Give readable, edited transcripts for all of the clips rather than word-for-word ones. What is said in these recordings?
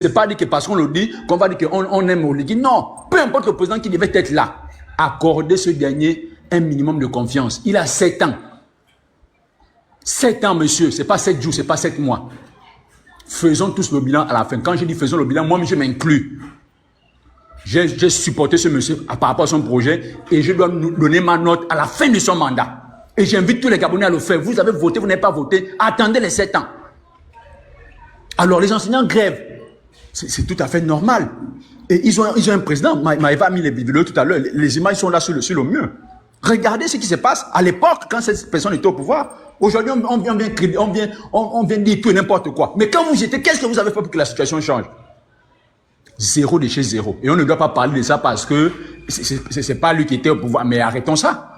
C'est pas dit que parce qu'on le dit, qu'on va dire qu'on aime Oligui. Non, peu importe le président qui devait être là, accordez ce dernier un minimum de confiance. Il a 7 ans. 7 ans, monsieur, c'est pas 7 jours, c'est pas 7 mois. Faisons tous le bilan à la fin. Quand je dis faisons le bilan, moi, je m'inclus. J'ai supporté ce monsieur par rapport à son projet et je dois nous donner ma note à la fin de son mandat. Et j'invite tous les Gabonais à le faire. Vous avez voté, vous n'avez pas voté, attendez les 7 ans. Alors, les enseignants grèvent. C'est tout à fait normal. Et ils ont un président. Maëva a mis les vidéos tout à l'heure. Les images sont là sur le mur. Regardez ce qui se passe à l'époque quand cette personne était au pouvoir. Aujourd'hui, on vient dire tout et n'importe quoi. Mais quand vous étiez, qu'est-ce que vous avez fait pour que la situation change? Zéro de chez zéro. Et on ne doit pas parler de ça parce que c'est pas lui qui était au pouvoir. Mais arrêtons ça.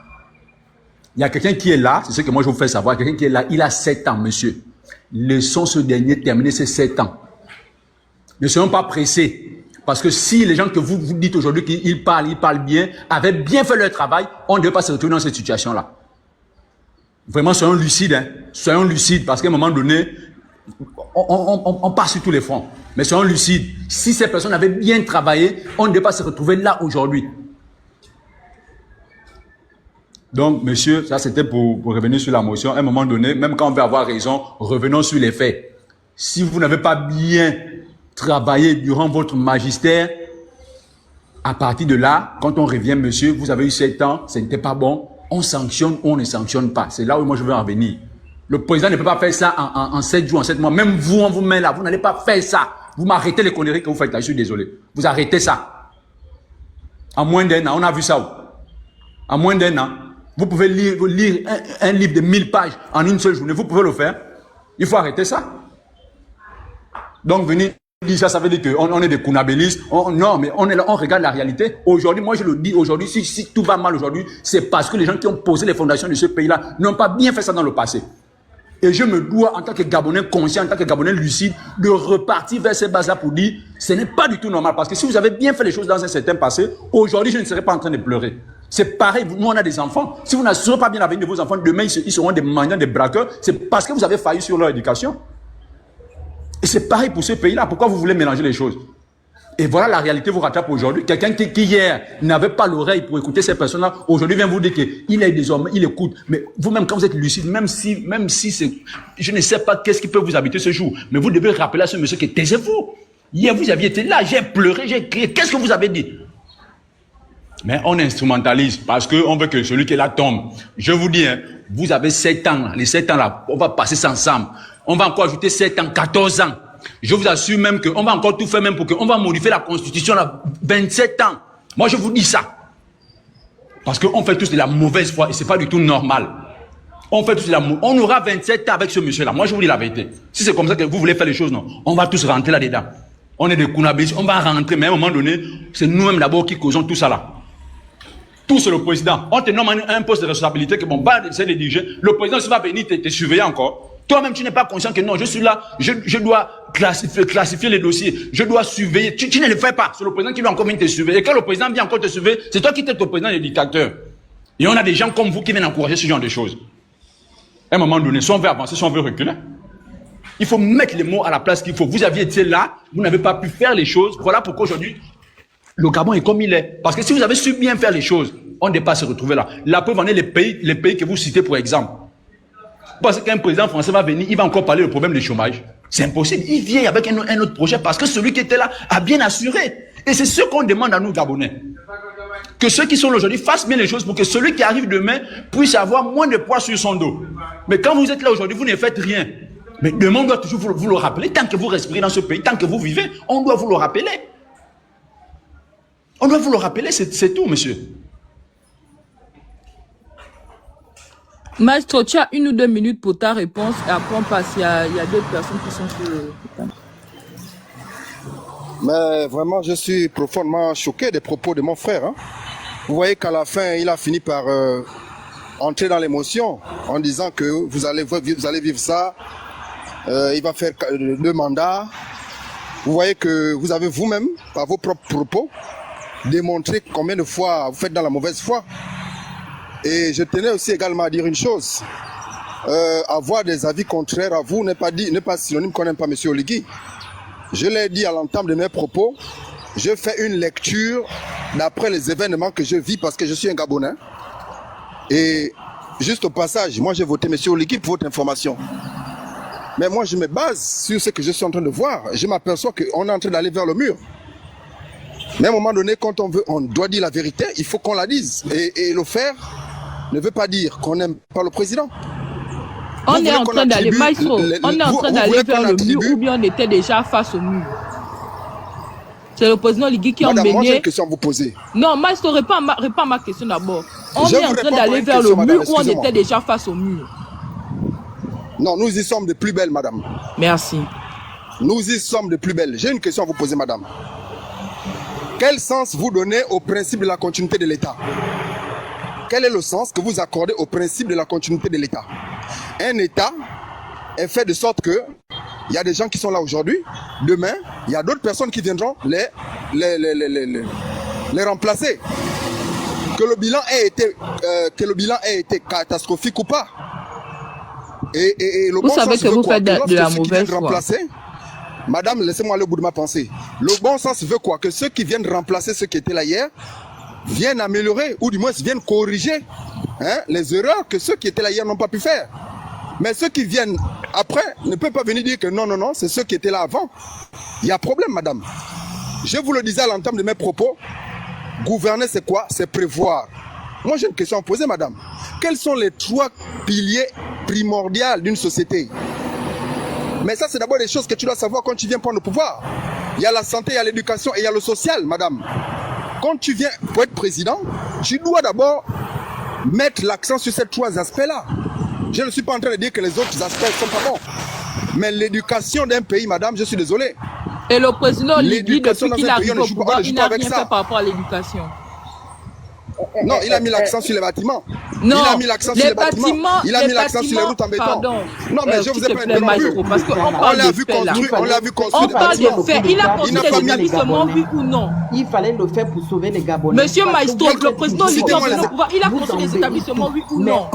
Il y a quelqu'un qui est là, c'est ce que moi je vous fais savoir. Quelqu'un qui est là, il a 7 ans, monsieur. Laissons ce dernier terminer ses 7 ans. Ne soyons pas pressés. Parce que si les gens que vous dites aujourd'hui qu'ils parlent bien, avaient bien fait leur travail, on ne devait pas se retrouver dans cette situation-là. Vraiment, soyons lucides. Hein. Soyons lucides parce qu'à un moment donné, on passe sur tous les fronts. Mais soyons lucides. Si ces personnes avaient bien travaillé, on ne devait pas se retrouver là aujourd'hui. Donc, monsieur, ça c'était pour revenir sur la motion. À un moment donné, même quand on veut avoir raison, revenons sur les faits. Si vous n'avez pas bien travaillé durant votre magistère, à partir de là, quand on revient, monsieur, vous avez eu 7 ans, ce n'était pas bon, on sanctionne ou on ne sanctionne pas. C'est là où moi je veux en venir. Le président ne peut pas faire ça en 7 jours, en 7 mois. Même vous, on vous met là, vous n'allez pas faire ça. Vous m'arrêtez les conneries que vous faites là, je suis désolé. Vous arrêtez ça. En moins d'1 an, on a vu ça où? En moins d'1 an, vous pouvez lire un livre de 1000 pages en une seule journée, vous pouvez le faire. Il faut arrêter ça. Donc venir dire ça, ça veut dire qu'on est des kounabélistes. Non, mais on est là, on regarde la réalité. Aujourd'hui, moi je le dis, aujourd'hui, si tout va mal aujourd'hui, c'est parce que les gens qui ont posé les fondations de ce pays-là n'ont pas bien fait ça dans le passé. Et je me dois, en tant que Gabonais conscient, en tant que Gabonais lucide, de repartir vers ces bases-là pour dire, ce n'est pas du tout normal. Parce que si vous avez bien fait les choses dans un certain passé, aujourd'hui, je ne serais pas en train de pleurer. C'est pareil, nous on a des enfants. Si vous n'assurez pas bien l'avenir de vos enfants, demain ils seront des mendiants, des braqueurs. C'est parce que vous avez failli sur leur éducation. Et c'est pareil pour ce pays-là. Pourquoi vous voulez mélanger les choses? Et voilà, la réalité vous rattrape aujourd'hui. Quelqu'un qui hier n'avait pas l'oreille pour écouter ces personnes-là, aujourd'hui vient vous dire qu'il est désormais, il écoute. Mais vous-même, quand vous êtes lucide, même si c'est, je ne sais pas qu'est-ce qui peut vous habiter ce jour, mais vous devez rappeler à ce monsieur que taisez-vous. Hier, vous aviez été là, j'ai pleuré, j'ai crié. Qu'est-ce que vous avez dit? Mais on instrumentalise parce qu'on veut que celui qui est là tombe. Je vous dis, hein, vous avez 7 ans, les 7 ans là, on va passer ça ensemble. On va encore ajouter 7 ans, 14 ans. Je vous assure même qu'on va encore tout faire même pour qu'on va modifier la constitution là, 27 ans. Moi je vous dis ça. Parce qu'on fait tous de la mauvaise foi et c'est pas du tout normal. On fait tous de la on aura 27 ans avec ce monsieur là. Moi je vous dis la vérité. Si c'est comme ça que vous voulez faire les choses, non. On va tous rentrer là-dedans. On est des kounabélistes, on va rentrer, mais à un moment donné, c'est nous-mêmes d'abord qui causons tout ça là. Tout c'est le président. On te nomme un poste de responsabilité que bon, bah, c'est de diriger. Le président va venir te surveiller encore. Toi-même, tu n'es pas conscient que non, je suis là, je dois classifier les dossiers, je dois surveiller. Tu ne le fais pas. C'est le président qui doit encore venir te surveiller. Et quand le président vient encore te surveiller, c'est toi qui es le président des dictateurs. Et on a des gens comme vous qui viennent encourager ce genre de choses. À un moment donné, si on veut avancer, si on veut reculer, il faut mettre les mots à la place qu'il faut. Vous aviez été là, vous n'avez pas pu faire les choses. Voilà pourquoi aujourd'hui, le Gabon est comme il est. Parce que si vous avez su bien faire les choses, on ne devait pas se retrouver là. La preuve en est les pays que vous citez pour exemple. Parce qu'un président français va venir, il va encore parler du problème du chômage. C'est impossible. Il vient avec un autre projet parce que celui qui était là a bien assuré. Et c'est ce qu'on demande à nous Gabonais. Que ceux qui sont là aujourd'hui fassent bien les choses pour que celui qui arrive demain puisse avoir moins de poids sur son dos. Mais quand vous êtes là aujourd'hui, vous ne faites rien. Mais demain, on doit toujours vous le rappeler. Tant que vous respirez dans ce pays, tant que vous vivez, on doit vous le rappeler. On doit vous le rappeler, c'est tout, monsieur. Maestro, tu as 1 ou 2 minutes pour ta réponse et après on passe. Il y a d'autres personnes qui sont sur le... Mais vraiment, je suis profondément choqué des propos de mon frère. Hein. Vous voyez qu'à la fin, il a fini par entrer dans l'émotion en disant que vous allez vivre ça. Il va faire 2 mandats. Vous voyez que vous avez vous-même, par vos propres propos, démontré combien de fois vous faites dans la mauvaise foi. Et je tenais aussi également à dire une chose. Avoir des avis contraires à vous n'est pas synonyme qu'on n'aime pas M. Oligui. je l'ai dit à l'entame de mes propos, je fais une lecture d'après les événements que je vis parce que je suis un Gabonais. Et juste au passage, moi j'ai voté M. Oligui pour votre information. Mais moi je me base sur ce que je suis en train de voir. Je m'aperçois qu'on est en train d'aller vers le mur. Mais à un moment donné, quand on doit dire la vérité, il faut qu'on la dise. Et le faire ne veut pas dire qu'on n'aime pas le président. On est en train d'aller, Maestro, on est en train d'aller vers le mur ou bien on était déjà face au mur. C'est le président Oligui qui a mené... Moi j'ai une question à vous poser. Non, Maestro, réponds à ma question d'abord. On est en train d'aller vers le mur ou on était déjà face au mur? Non, nous y sommes de plus belles, madame. Merci. Nous y sommes de plus belles. J'ai une question à vous poser, madame. Quel sens vous donnez au principe de la continuité de l'État? Quel est le sens que vous accordez au principe de la continuité de l'État? Un État est fait de sorte que il y a des gens qui sont là aujourd'hui, demain, il y a d'autres personnes qui viendront les remplacer. Que le bilan ait été catastrophique ou pas. Et le vous bon savez sens que vous quoi? faites de la mauvaise foi. Madame, laissez-moi aller au bout de ma pensée. Le bon sens veut quoi? Que ceux qui viennent remplacer ceux qui étaient là hier viennent améliorer, ou du moins viennent corriger les erreurs que ceux qui étaient là hier n'ont pas pu faire. Mais ceux qui viennent après ne peuvent pas venir dire que non, non, non, c'est ceux qui étaient là avant. Il y a problème, madame. Je vous le disais à l'entame de mes propos, gouverner c'est quoi? C'est prévoir. Moi j'ai une question à poser, madame. Quels sont les 3 piliers primordiaux d'une société? Mais ça, c'est d'abord des choses que tu dois savoir quand tu viens prendre le pouvoir. Il y a la santé, il y a l'éducation et il y a le social, madame. Quand tu viens pour être président, tu dois d'abord mettre l'accent sur ces 3 aspects-là. Je ne suis pas en train de dire que les autres aspects ne sont pas bons. Mais l'éducation d'un pays, madame, je suis désolé. Et le président Oligui, depuis qu'il arrive au pouvoir, il n'a rien fait par rapport à l'éducation. Non, il a mis l'accent sur les bâtiments. Non, il a mis l'accent sur les bâtiments. Il a mis l'accent sur les routes en béton. Pardon. Non, mais je vous ai pas interrompu. Parce qu'on parle de faits là. On l'a vu construire. On parle de faits. Il a construit des établissements, oui ou non? Il fallait le faire pour sauver les Gabonais. Monsieur Maestro, le président Oligui, il a construit des établissements, oui ou non?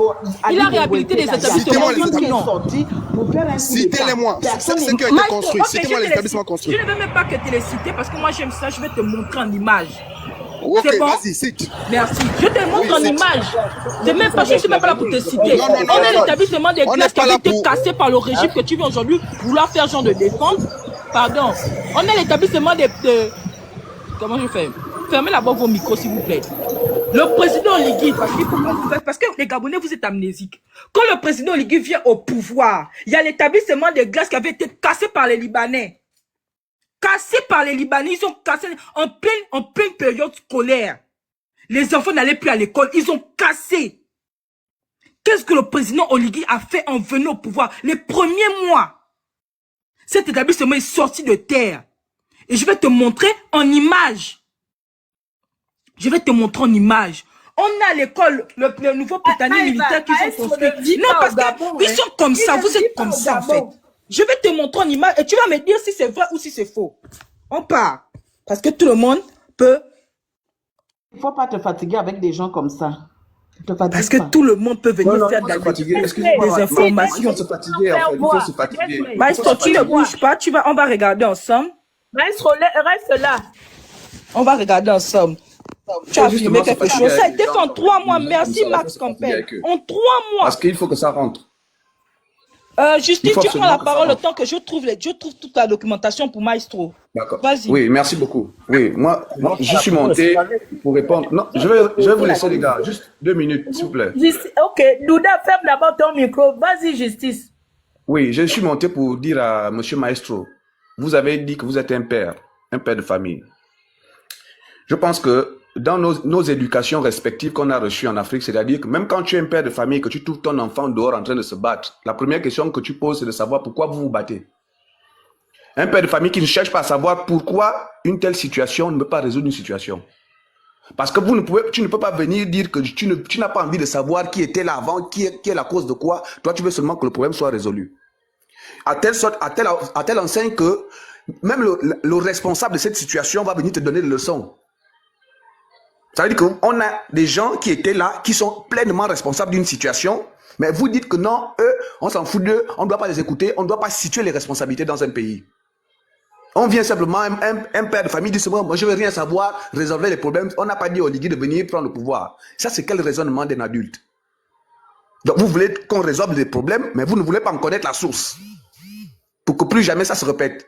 Il a réhabilité des établissements, oui ou non? Citez-les-moi. C'est ce qui a été construit. Citez-moi les établissements construits. Je ne veux même pas que tu les cites parce que moi j'aime ça. Je vais te montrer en image. Ok, bon? vas-y, cite. Merci. Je te montre en image. Je ne suis même pas là pour te citer. Non, non, non, on est l'établissement des glaces qui a été pour... cassé par le régime que tu viens aujourd'hui vouloir faire genre de défense. Pardon. On est l'établissement de... Comment je fais? Fermez d'abord vos micros, s'il vous plaît. Le président Oligui, parce que les Gabonais, vous êtes amnésiques. Quand le président Oligui vient au pouvoir, il y a l'établissement des glaces qui avait été cassé par les Libanais. Cassé par les Libanais, ils ont cassé en pleine période scolaire. Les enfants n'allaient plus à l'école, ils ont cassé. Qu'est-ce que le président Oligui a fait en venant au pouvoir? Les premiers mois, cet établissement est sorti de terre. Et je vais te montrer en image. Je vais te montrer en image. On a à l'école le nouveau pétanier militaire qui sont construits. Non, parce qu'ils sont comme ça, vous êtes comme ça en fait. Je vais te montrer en image et tu vas me dire si c'est vrai ou si c'est faux. On part. Parce que tout le monde peut... Il ne faut pas te fatiguer avec des gens comme ça. Parce que tout le monde peut venir faire des informations. Il faut se fatiguer, en fait. Il faut se fatiguer. Maestro, tu ne bouges pas. On va regarder ensemble. Maestro, reste là. On va regarder ensemble. Tu as filmé quelque chose. Ça a été fait en 3 mois. Merci, Max Campbell. En 3 mois. Parce qu'il faut que ça rentre. Justine, tu prends la parole le temps que je trouve toute la documentation pour Maestro. D'accord. Vas-y. Oui, merci beaucoup. Oui, moi je suis monté pour répondre. Non, je vais vous laisser, les gars. Juste 2 minutes, s'il vous plaît. Ok, Douda, ferme d'abord ton micro. Vas-y, Justice. Oui, je suis monté pour dire à monsieur Maestro, vous avez dit que vous êtes un père de famille. Je pense que dans nos éducations respectives qu'on a reçues en Afrique, c'est-à-dire que même quand tu es un père de famille, que tu trouves ton enfant dehors en train de se battre, la première question que tu poses, c'est de savoir pourquoi vous vous battez. Un père de famille qui ne cherche pas à savoir pourquoi une telle situation ne peut pas résoudre une situation. Parce que tu ne peux pas venir dire que tu n'as pas envie de savoir qui était là avant, qui est la cause de quoi. Toi, tu veux seulement que le problème soit résolu. À telle enseigne que même le responsable de cette situation va venir te donner des leçons. Ça veut dire qu'on a des gens qui étaient là, qui sont pleinement responsables d'une situation, mais vous dites que non, eux, on s'en fout d'eux, on ne doit pas les écouter, on ne doit pas situer les responsabilités dans un pays. On vient simplement, un père de famille dit seulement, moi je veux rien savoir, résolver les problèmes. On n'a pas dit au Ligui de venir prendre le pouvoir. Ça, c'est quel raisonnement d'un adulte? Donc vous voulez qu'on résolve les problèmes, mais vous ne voulez pas en connaître la source. Pour que plus jamais ça se répète.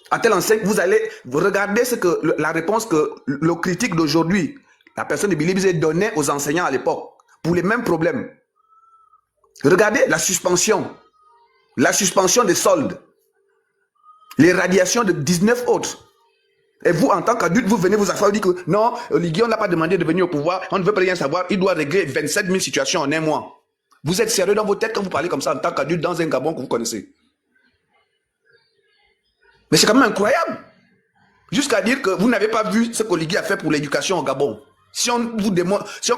À telle enseigne, vous allez regarder la réponse que le critique d'aujourd'hui, la personne de Billy Bizet donnait aux enseignants à l'époque, pour les mêmes problèmes. Regardez la suspension des soldes, les radiations de 19 autres. Et vous, en tant qu'adulte, vous venez vous asseoir et dites que non, Ligui, on n'a pas demandé de venir au pouvoir, on ne veut pas rien savoir, il doit régler 27 000 situations en un mois. Vous êtes sérieux dans vos têtes quand vous parlez comme ça en tant qu'adulte dans un Gabon que vous connaissez? Mais c'est quand même incroyable. Jusqu'à dire que vous n'avez pas vu ce qu'Oligui a fait pour l'éducation au Gabon. Si on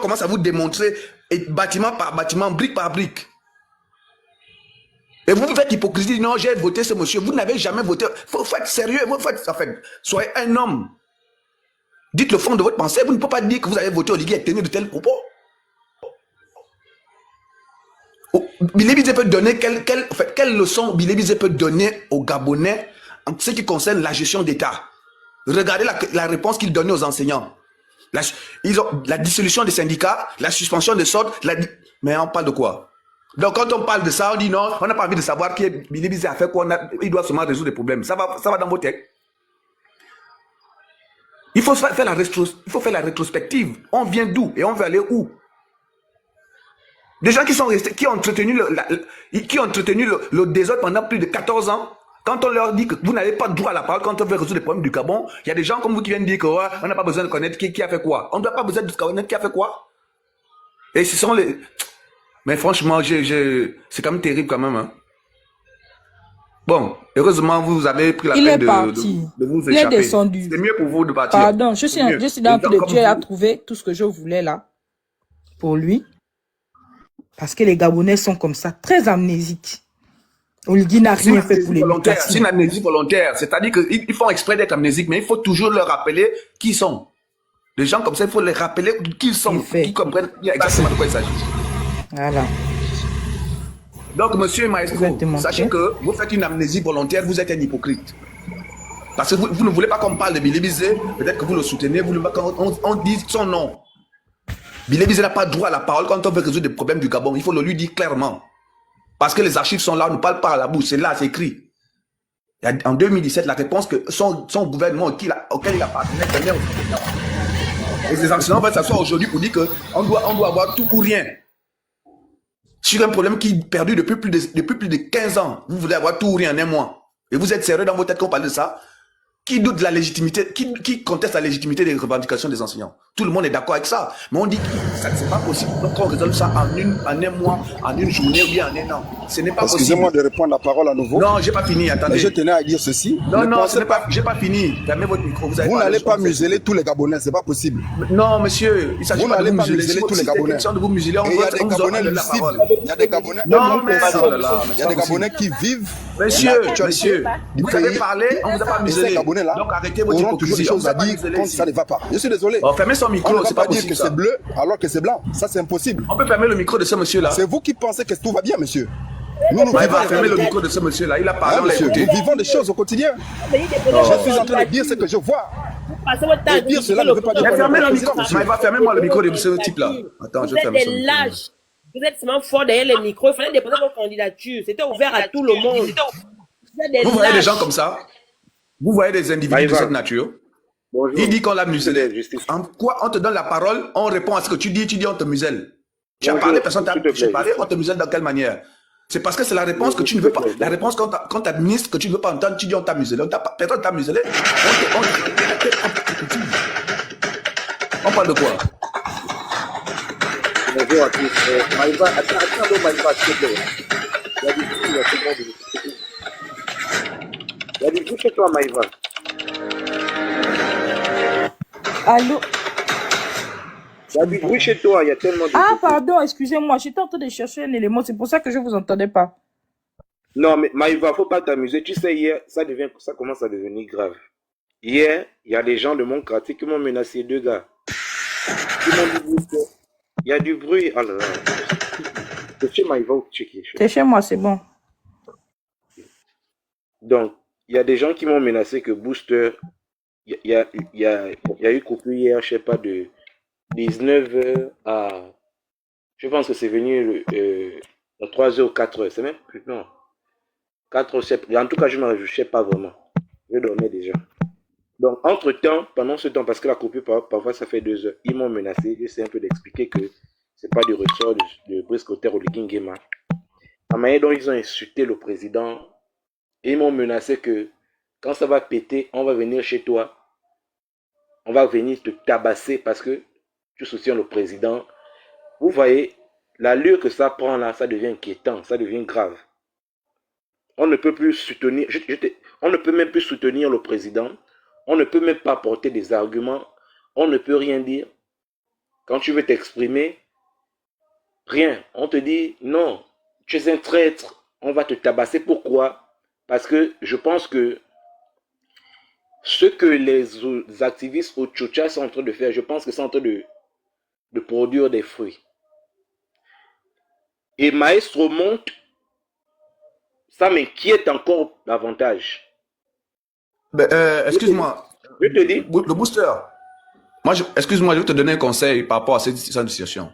commence à vous démontrer bâtiment par bâtiment, brique par brique. Et vous faites hypocrisie, non, j'ai voté ce monsieur. Vous n'avez jamais voté. Faut être sérieux. Soyez un homme. Dites le fond de votre pensée. Vous ne pouvez pas dire que vous avez voté Oligui et tenir de tels propos. Billy Bizet peut donner quelle leçon Billy Bizet peut donner aux Gabonais en ce qui concerne la gestion d'État. Regardez la réponse qu'il donnait aux enseignants. La dissolution des syndicats, la suspension des soldes, mais on parle de quoi? Donc quand on parle de ça, on dit non, on n'a pas envie de savoir qui Billy Bizet a fait quoi, il doit seulement résoudre les problèmes. Ça va dans vos têtes. Il faut faire la rétrospective. On vient d'où et on veut aller où? Des gens qui sont restés, qui ont entretenu le désordre pendant plus de 14 ans. Quand on leur dit que vous n'avez pas droit à la parole, quand on veut résoudre les problèmes du Gabon, il y a des gens comme vous qui viennent dire que ouais, on n'a pas besoin de connaître qui a fait quoi. On ne doit pas besoin de connaître qui a fait quoi. Et ce sont les... Mais franchement, c'est quand même terrible quand même. Hein. Bon, heureusement, vous avez pris la peine de vous échapper. Il est descendu. C'est mieux pour vous de partir. Pardon, je suis dans le Dieu à trouver tout ce que je voulais là pour lui. Parce que les Gabonais sont comme ça, très amnésiques. Oligui n'a rien fait pour les volontaires. C'est une amnésie volontaire. C'est-à-dire qu'ils font exprès d'être amnésiques, mais il faut toujours leur rappeler qui ils sont. Les gens comme ça, il faut les rappeler qui ils sont, qui comprennent exactement de quoi il s'agit. Voilà. Donc, monsieur Maestro, sachez que vous faites une amnésie volontaire, vous êtes un hypocrite. Parce que vous ne voulez pas qu'on parle de Billy Bizet, peut-être que vous le soutenez, vous ne voulez pas qu'on dise son nom. Billy Bizet n'a pas droit à la parole quand on veut résoudre des problèmes du Gabon. Il faut le lui dire clairement. Parce que les archives sont là, on ne parle pas à la bouche. C'est là, c'est écrit. En 2017, la réponse que son gouvernement auquel il appartenait donnait aux enseignants. Et ces enseignants vont s'asseoir aujourd'hui pour dire qu'on doit avoir tout ou rien. Sur un problème qui est perdu depuis plus de 15 ans. Vous voulez avoir tout ou rien en un mois. Et vous êtes sérieux dans vos têtes qu'on parle de ça? Qui doute de la légitimité, qui conteste la légitimité des revendications des enseignants? Tout le monde est d'accord avec ça. Mais on dit que c'est pas possible qu'on résolve ça en un mois, en une journée ou bien en un an. Ce n'est pas possible. Excusez-moi de reprendre la parole à nouveau. Non, j'ai pas fini, attendez. Mais je tenais à dire ceci. Non, j'ai pas fini. Fermez votre micro. Vous n'allez pas museler tous les Gabonais, c'est pas possible. Non, monsieur, il s'agit pas de vous museler. Tous les Gabonais. De vous museler, il y a des Gabonais lucides. Il y a des Gabonais. Non, mais il y a des Gabonais qui vivent. Monsieur, vous avez parlé, on vous a pas muselé. Donc arrêtez votre toujours des choses à dire quand ça ne va pas. Je suis désolé. Fermez son micro, c'est pas dire que c'est bleu alors que c'est blanc. Ça, c'est impossible. On peut fermer le micro de ce monsieur-là. C'est vous qui pensez que tout va bien, monsieur. Nous vivons. Fermer le micro de ce monsieur-là. Il a parlé, on l'a écouté. Nous vivons des choses au quotidien. Je suis en train de dire ce que je vois. Et dire cela ne veut pas dire. Fermez le micro. Fermez-moi le micro de ce type-là. Attends, je ferme des lâches. Vous êtes seulement fort derrière les micros. Il fallait déposer votre candidature. C'était ouvert à tout le monde. Vous voyez des gens comme ça? Vous voyez des individus de cette nature? Bonjour. Il dit qu'on l'a muselé. En quoi on te donne la parole, on répond à ce que tu dis on te muselle. Tu as parlé, personne t'a parlé, on te muselle dans quelle manière? C'est parce que c'est la réponse que tu ne veux pas. La réponse quand t'administres que tu ne veux pas entendre, tu dis on t'a muselé. Personne t'a muselé. On parle de quoi? Bonjour à tous. Maïva, attends, Maïva, s'il te plaît. Il y a des trucs, il y a tout le monde. Il y a des trucs chez toi, Maïva. Allô? Il y a du bruit chez toi, il y a tellement de... Ah, pardon, excusez-moi, j'étais en train de chercher un élément, c'est pour ça que je ne vous entendais pas. Non, mais Maïva, faut pas t'amuser. Tu sais, hier, ça commence à devenir grave. Hier, il y a des gens de mon quartier qui m'ont menacé, 2 gars. Ils m'ont dit, il y a du bruit. Oh là là. C'est chez Maïva ou checker? C'est chez moi, c'est bon. Donc, il y a des gens qui m'ont menacé que Booster, il y a eu coupure hier, je sais pas, de 19h à, je pense que c'est venu à 3h ou 4h, c'est même plus, non, 4h, en tout cas, je ne sais pas vraiment. Je dormais déjà. Donc, entre-temps, pendant ce temps, parce que la coupure, parfois, ça fait 2 heures, ils m'ont menacé. J'essaie un peu d'expliquer que c'est pas du ressort de Brice Clotaire ou de Guinguema. La manière dont ils ont insulté le président, et ils m'ont menacé que quand ça va péter, on va venir chez toi, on va venir te tabasser parce que tu soutiens le président. Vous voyez, l'allure que ça prend là, ça devient inquiétant, ça devient grave. On ne peut plus soutenir, on ne peut même plus soutenir le président. On ne peut même pas apporter des arguments. On ne peut rien dire. Quand tu veux t'exprimer, rien. On te dit, non, tu es un traître. On va te tabasser. Pourquoi? Parce que je pense que ce que les activistes au Tchotcha sont en train de faire, je pense que c'est en train de produire des fruits. Et Maestro monte, ça m'inquiète encore davantage. Excuse-moi, Je te dis. le booster. Excuse-moi, je vais te donner un conseil par rapport à cette situation.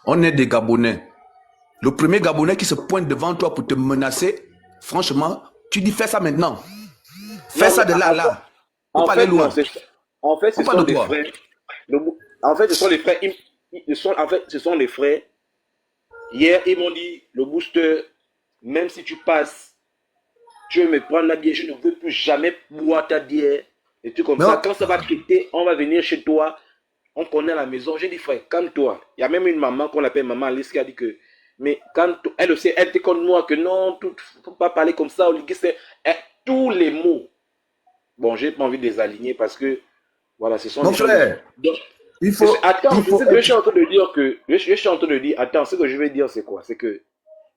On est des Gabonais. Le premier Gabonais qui se pointe devant toi pour te menacer, franchement, tu dis fais ça maintenant. Fais ça de là à là. Faut pas aller loin. En fait, ce sont des frères. En fait, ce sont les frères. Ce sont les frères. Hier, ils m'ont dit, le booster, même si tu passes, tu veux me prendre la bière, je ne veux plus jamais boire ta bière. Et tout comme ça. Quand ça va quitter, on va venir chez toi. On connaît la maison. J'ai dit, frère, calme-toi. Il y a même une maman qu'on appelle maman Alice qui a dit que, mais quand elle aussi, elle était comme moi, que non, il ne faut pas parler comme ça. Tous les mots. Bon, j'ai pas envie de les aligner parce que, voilà, ce sont mon frère. Donc, il faut. Je suis en train de dire que, je suis en train de dire, attends, ce que je vais dire, c'est quoi? C'est que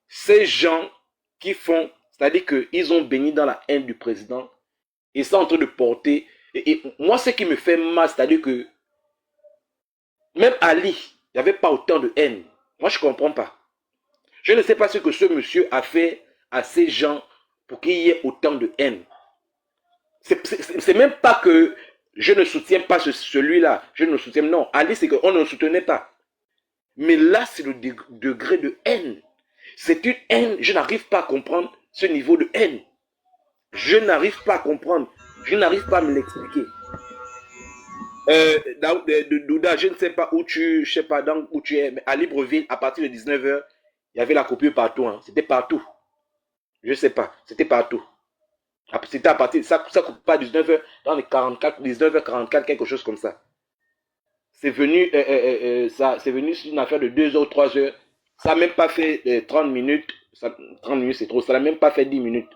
ces gens qui font, c'est-à-dire qu'ils ont baigné dans la haine du président, ils sont en train de porter. Et moi, ce qui me fait mal, c'est-à-dire que même Ali, il n'y avait pas autant de haine. Moi, je ne comprends pas. Je ne sais pas ce que ce monsieur a fait à ces gens pour qu'il y ait autant de haine. C'est même pas que je ne soutiens pas celui-là. Je ne soutiens. Non, Ali, c'est qu'on ne le soutenait pas. Mais là, c'est le degré de haine. C'est une haine. Je n'arrive pas à comprendre ce niveau de haine. Je n'arrive pas à comprendre. Je n'arrive pas à me l'expliquer. Douda, je ne sais pas où tu, je sais pas où tu es, mais à Libreville, à partir de 19h, il y avait la coupure partout. Hein. C'était partout. Je ne sais pas. C'était partout. C'était à partir, ça coupe pas 19h, dans les 19h44, quelque chose comme ça. C'est venu, c'est venu sur une affaire de 2h ou 3h. Ça n'a même pas fait 30 minutes. 30 minutes, c'est trop. Ça n'a même pas fait 10 minutes.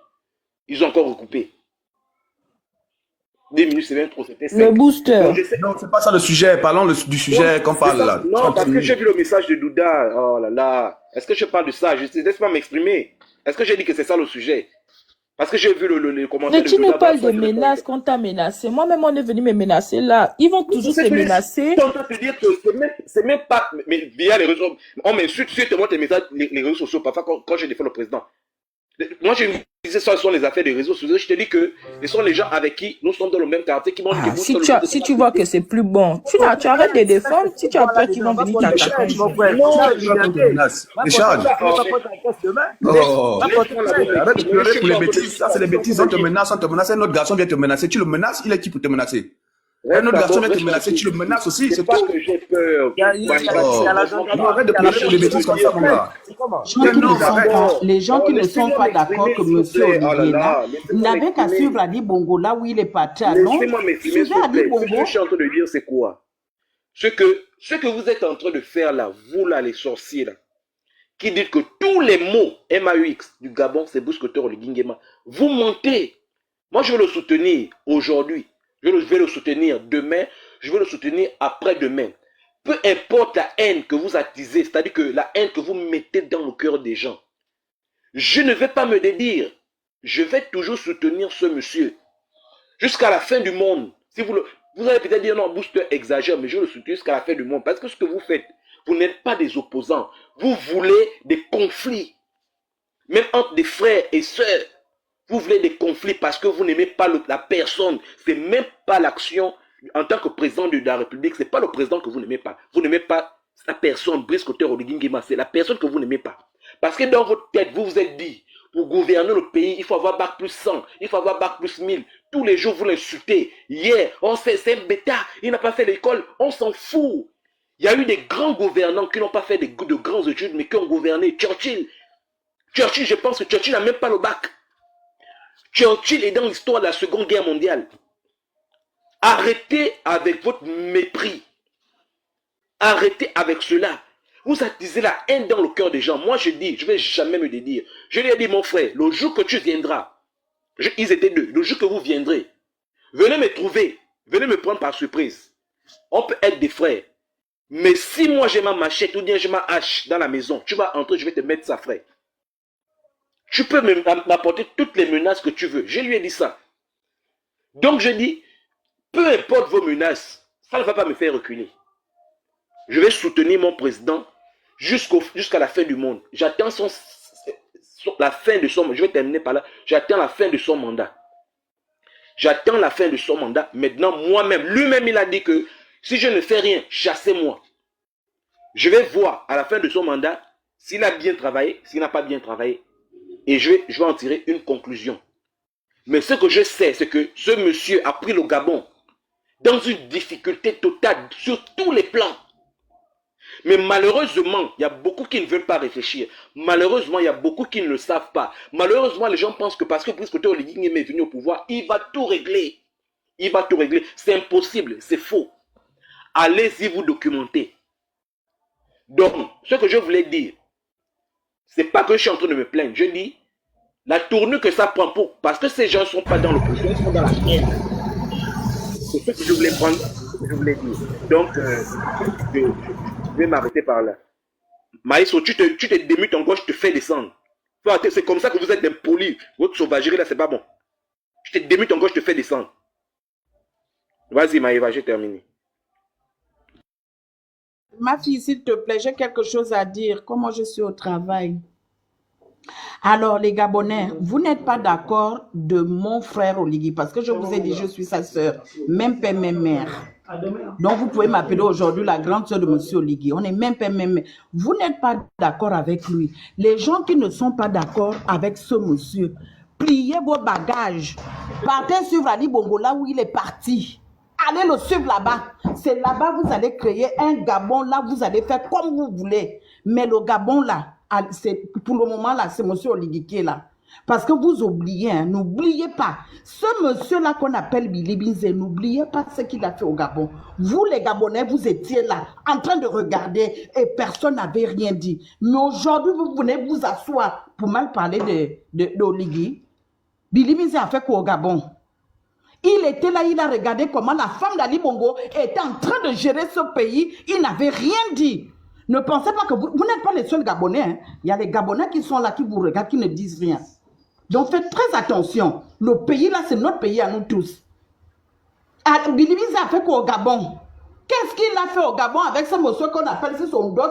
Ils ont encore recoupé. 10 minutes, c'est même trop. C'était 5. Le booster. Non, c'est pas ça le sujet. Parlons du sujet qu'on parle là. Non, parce que j'ai vu le message de Douda. Oh là là. Est-ce que je parle de ça? Laisse-moi m'exprimer. Est-ce que j'ai dit que c'est ça le sujet? Parce que j'ai vu le commentaire de Douda. Mais tu me parles de menaces qu'on t'a menacé. Moi-même, on est venu me menacer là. Ils vont toujours se menacer. Je suis en train de te dire que c'est même pas... Mais via les réseaux... On m'insulte sur tes messages, les réseaux sociaux, parfois quand je défends le président. Moi, je me disais, ce sont les affaires des réseaux sociaux. Je te dis que ce sont les gens avec qui nous sommes dans le même quartier qui m'ont dit que si tu vois que c'est plus bon, tu arrêtes de défendre. Si tu as peur qu'ils vont venir t'attaquer. Non, arrête de pleurer pour les bêtises. Ça, c'est les bêtises. On te menace. Un autre garçon vient te menacer. Tu le menaces, il est qui pour te menacer? Un autre garçon vient te menacer, tu le menaces aussi, c'est tout. Que j'ai peur. Arrête de pleurer pour les bêtises comme ça, mon gars. Les gens qui ne sont pas d'accord que M. Olivier là, n'avaient qu'à suivre Adi Bongo là où il est parti à Londres. Laissez-moi m'exprimer, s'il vous plaît. Ce que je suis en train de dire, c'est quoi? Ce que vous êtes en train de faire là, vous là, les sorciers là, qui dites que tous les mots MAUX du Gabon, c'est Brice Clotaire le Guinguema, vous mentez. Moi, je veux le soutenir aujourd'hui. Je vais le soutenir demain, je vais le soutenir après-demain. Peu importe la haine que vous attisez, c'est-à-dire que la haine que vous mettez dans le cœur des gens, je ne vais pas me dédire. Je vais toujours soutenir ce monsieur. Jusqu'à la fin du monde. Si vous allez peut-être dire non, Booster exagère, mais je le soutiens jusqu'à la fin du monde. Parce que ce que vous faites, vous n'êtes pas des opposants. Vous voulez des conflits. Même entre des frères et sœurs. Vous voulez des conflits parce que vous n'aimez pas la personne. C'est même pas l'action en tant que président de la République. C'est pas le président que vous n'aimez pas. Vous n'aimez pas la personne, Brice Clotaire Oligui Nguema. C'est la personne que vous n'aimez pas. Parce que dans votre tête, vous vous êtes dit, pour gouverner le pays, il faut avoir bac plus 100, il faut avoir bac plus 1000. Tous les jours, vous l'insultez. Hier, c'est un bêta, il n'a pas fait l'école. On s'en fout. Il y a eu des grands gouvernants qui n'ont pas fait de grandes études, mais qui ont gouverné. Churchill, je pense que Churchill n'a même pas le bac. Churchill est dans l'histoire de la Seconde Guerre mondiale. Arrêtez avec votre mépris. Arrêtez avec cela. Vous attisez la haine dans le cœur des gens. Moi, je dis, je ne vais jamais me dédire. Je lui ai dit, mon frère, le jour que tu viendras, ils étaient deux, le jour que vous viendrez, venez me trouver, venez me prendre par surprise. On peut être des frères. Mais si moi j'ai ma machette ou bien j'ai ma hache dans la maison, tu vas entrer, je vais te mettre ça, frère. Tu peux m'apporter toutes les menaces que tu veux. Je lui ai dit ça. Donc je dis, peu importe vos menaces, ça ne va pas me faire reculer. Je vais soutenir mon président jusqu'à la fin du monde. J'attends la fin de son mandat. Je vais terminer par là. J'attends la fin de son mandat. J'attends la fin de son mandat. Maintenant, moi-même, lui-même, il a dit que si je ne fais rien, chassez-moi. Je vais voir à la fin de son mandat s'il a bien travaillé, s'il n'a pas bien travaillé. Et je vais en tirer une conclusion. Mais ce que je sais, c'est que ce monsieur a pris le Gabon dans une difficulté totale sur tous les plans. Mais malheureusement, il y a beaucoup qui ne veulent pas réfléchir. Malheureusement, il y a beaucoup qui ne le savent pas. Malheureusement, les gens pensent que parce que Brice Clotaire Oligui Nguema est venu au pouvoir, il va tout régler. Il va tout régler. C'est impossible, c'est faux. Allez-y vous documenter. Donc, ce que je voulais dire, c'est pas que je suis en train de me plaindre. Je dis, la tournure que ça prend parce que ces gens ne sont pas dans l'opposition, ils sont dans la haine. C'est ce que je voulais prendre, ce que je voulais dire. Donc, je vais m'arrêter par là. Maïso, tu te démutes en gauche, je te fais descendre. C'est comme ça que vous êtes impolis. Votre sauvagerie là, c'est pas bon. Je te démute en gauche, je te fais descendre. Vas-y, Maïva, j'ai terminé. Ma fille, s'il te plaît, j'ai quelque chose à dire. Comment je suis au travail? Alors, les Gabonais, vous n'êtes pas d'accord de mon frère Oligui, parce que je vous ai dit, je suis sa sœur, même père, même mère. Donc, vous pouvez m'appeler aujourd'hui la grande sœur de M. Oligui. On est même père, même mère. Vous n'êtes pas d'accord avec lui. Les gens qui ne sont pas d'accord avec ce monsieur, pliez vos bagages. Partez suivre Ali Bongo là où il est parti. Allez le suivre là-bas. C'est là-bas vous allez créer un Gabon. Là, vous allez faire comme vous voulez. Mais le Gabon là, pour le moment là, c'est M. Oligui qui est là. Parce que vous oubliez, hein, n'oubliez pas. Ce monsieur-là qu'on appelle Billy Binze, n'oubliez pas ce qu'il a fait au Gabon. Vous les Gabonais, vous étiez là, en train de regarder et personne n'avait rien dit. Mais aujourd'hui, vous venez vous asseoir pour mal parler d'Oligui. Billy Binze a fait quoi au Gabon? Il était là, il a regardé comment la femme d'Ali Bongo était en train de gérer ce pays. Il n'avait rien dit. Ne pensez pas que vous n'êtes pas les seuls Gabonais. Hein. Il y a les Gabonais qui sont là, qui vous regardent, qui ne disent rien. Donc faites très attention. Le pays là, c'est notre pays à nous tous. Billy Binze a fait quoi au Gabon? Qu'est-ce qu'il a fait au Gabon avec ce monsieur qu'on appelle son dos?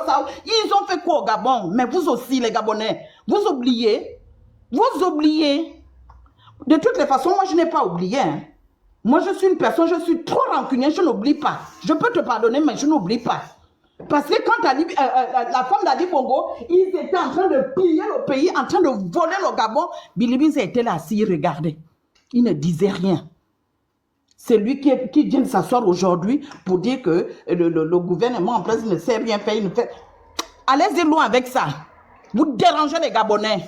Ils ont fait quoi au Gabon? Mais vous aussi, les Gabonais, vous oubliez. Vous oubliez. De toutes les façons, moi je n'ai pas oublié. Hein. Moi je suis une personne, je suis trop rancunière, je n'oublie pas. Je peux te pardonner, mais je n'oublie pas. Parce que quand la femme d'Ali Bongo, ils étaient en train de piller le pays, en train de voler le Gabon, Billy Binze était là assis, il regardait. Il ne disait rien. C'est lui qui vient s'asseoir aujourd'hui pour dire que le gouvernement en place ne sait rien faire. Allez-y loin avec ça. Vous dérangez les Gabonais.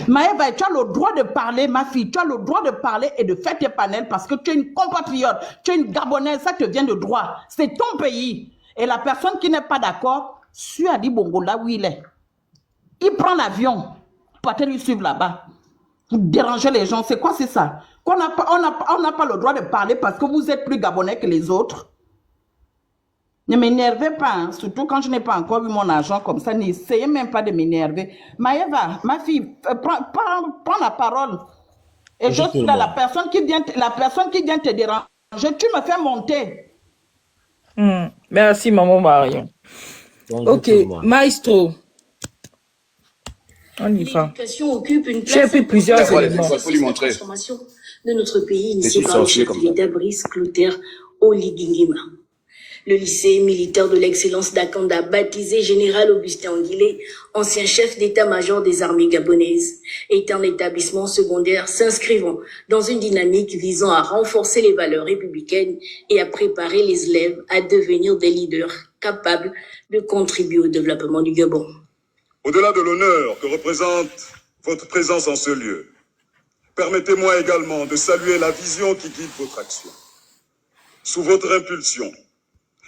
Maëva, tu as le droit de parler, ma fille. Tu as le droit de parler et de faire tes panels parce que tu es une compatriote. Tu es une Gabonaise, ça te vient de droit. C'est ton pays. Et la personne qui n'est pas d'accord, suit Ali Bongo là où il est. Il prend l'avion. Partez lui suivre là-bas. Vous dérangez les gens. C'est quoi, c'est ça? On n'a pas le droit de parler parce que vous êtes plus Gabonais que les autres. Ne m'énervez pas, hein, surtout quand je n'ai pas encore eu mon argent comme ça. N'essayez même pas de m'énerver. Maëva, ma fille, prends la parole. Et je suis là, la personne qui vient te déranger, tu me fais monter. Merci, maman Marion. Ok, maestro. On y va. L'éducation occupe une J'ai place pris plusieurs importante éléments. dans le Il faut lui processus de montrer. transformation de notre pays Et initié si par le sorcier chef comme de ça. l'État Brice Clotaire Oligingima. Le lycée militaire de l'excellence d'Akanda, baptisé Général Augustin Anguilé, ancien chef d'état-major des armées gabonaises, est un établissement secondaire s'inscrivant dans une dynamique visant à renforcer les valeurs républicaines et à préparer les élèves à devenir des leaders capables de contribuer au développement du Gabon. Au-delà de l'honneur que représente votre présence en ce lieu, permettez-moi également de saluer la vision qui guide votre action. Sous votre impulsion,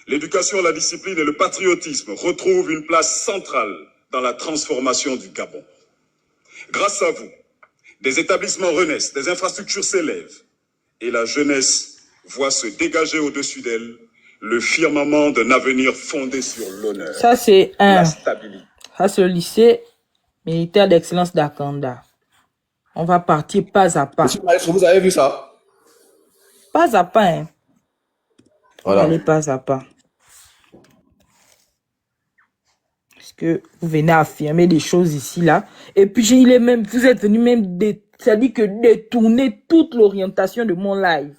l'éducation, la discipline et le patriotisme retrouvent une place centrale dans la transformation du Gabon. Grâce à vous, des établissements renaissent, des infrastructures s'élèvent et la jeunesse voit se dégager au-dessus d'elle le firmament d'un avenir fondé sur l'honneur, Ça, c'est la stabilité. Ça, c'est le lycée militaire d'excellence d'Akanda. On va partir pas à pas. Monsieur Maestro, vous avez vu ça? Pas à pas, hein. Voilà. Allez, pas à pas. Parce que vous venez affirmer des choses ici, là. Et puis, vous êtes venu même, c'est-à-dire que détourner toute l'orientation de mon live.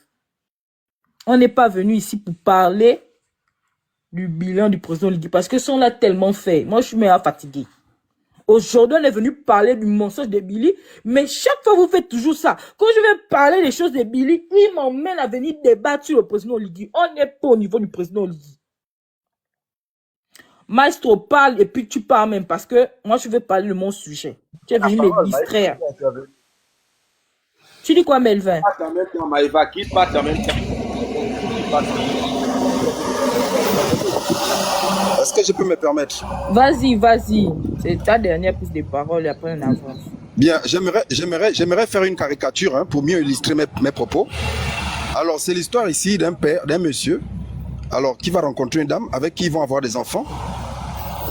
On n'est pas venu ici pour parler du bilan du président Ligui, parce que ça, on l'a tellement fait. Moi, je suis même fatigué. Aujourd'hui, on est venu parler du mensonge de Billy, mais chaque fois, vous faites toujours ça. Quand je vais parler des choses de Billy, il m'emmène à venir débattre sur le président Ligui. On n'est pas au niveau du président Ligui. Maestro parle et puis tu parles même, parce que moi, je vais parler de mon sujet. Tu es venu me distraire. Tu dis quoi, Melvin? Pas en même temps, Maïva, quitte pas en même temps. Est-ce que je peux me permettre? Vas-y, vas-y. C'est ta dernière prise de parole et après on avance. Bien, j'aimerais faire une caricature hein, pour mieux illustrer mes propos. Alors, c'est l'histoire ici d'un père, d'un monsieur, alors qui va rencontrer une dame avec qui ils vont avoir des enfants,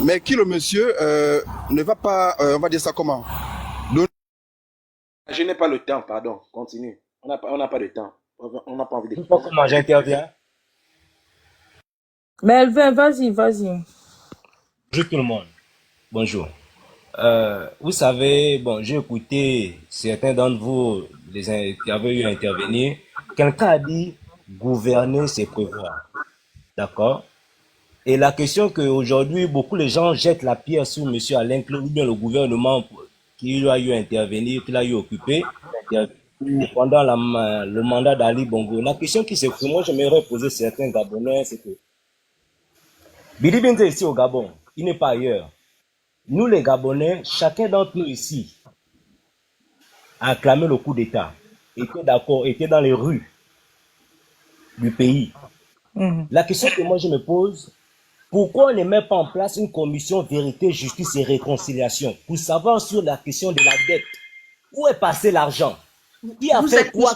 mais qui le monsieur ne va pas, on va dire ça comment? Je n'ai pas le temps, pardon. Continue. On n'a pas de temps. On n'a pas envie de... Je sais pas comment j'interviens. Melvin, vas-y, vas-y. Bonjour tout le monde. Bonjour. Vous savez, bon, j'ai écouté certains d'entre vous qui avaient eu à intervenir. Quelqu'un a dit gouverner, c'est prévoir. D'accord? Et la question qu'aujourd'hui, beaucoup de gens jettent la pierre sur M. Alain Claude, ou bien le gouvernement qui a eu à intervenir, qui l'a eu occupé pendant le mandat d'Ali Bongo. La question qui s'est posée, moi j'aimerais poser certains Gabonais, c'est que Billy Benze est ici au Gabon, il n'est pas ailleurs. Nous les Gabonais, chacun d'entre nous ici a acclamé le coup d'État, était d'accord, était dans les rues du pays. La question que moi je me pose, pourquoi on ne met pas en place une commission vérité, justice et réconciliation pour savoir sur la question de la dette, où est passé l'argent? Qui a fait quoi?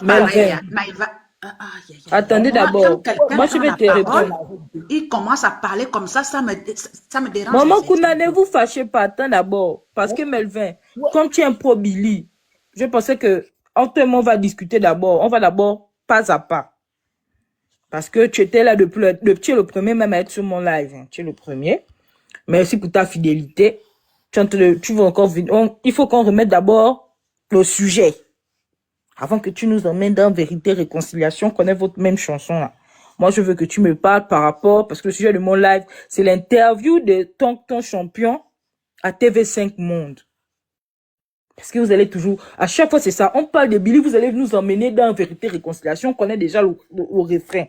Attendez d'abord. Moi, je vais te répondre. Il commence à parler comme ça me dérange. Maman Kouna, ne vous fâchez pas. Attends d'abord. Parce que Melvin, comme tu es un pro-Billy, je pensais que entre moi, on va discuter d'abord. On va d'abord pas à pas. Parce que tu étais là depuis tu es le premier même à être sur mon live. Hein. Tu es le premier. Merci pour ta fidélité. Tu veux encore il faut qu'on remette d'abord le sujet. Avant que tu nous emmènes dans Vérité, Réconciliation, connais votre même chanson là. Moi, je veux que tu me parles par rapport, parce que le sujet de mon live, c'est l'interview de ton champion à TV5 Monde. Parce que vous allez toujours, à chaque fois c'est ça, on parle de Billy, vous allez nous emmener dans Vérité, Réconciliation, on connaît déjà le refrain.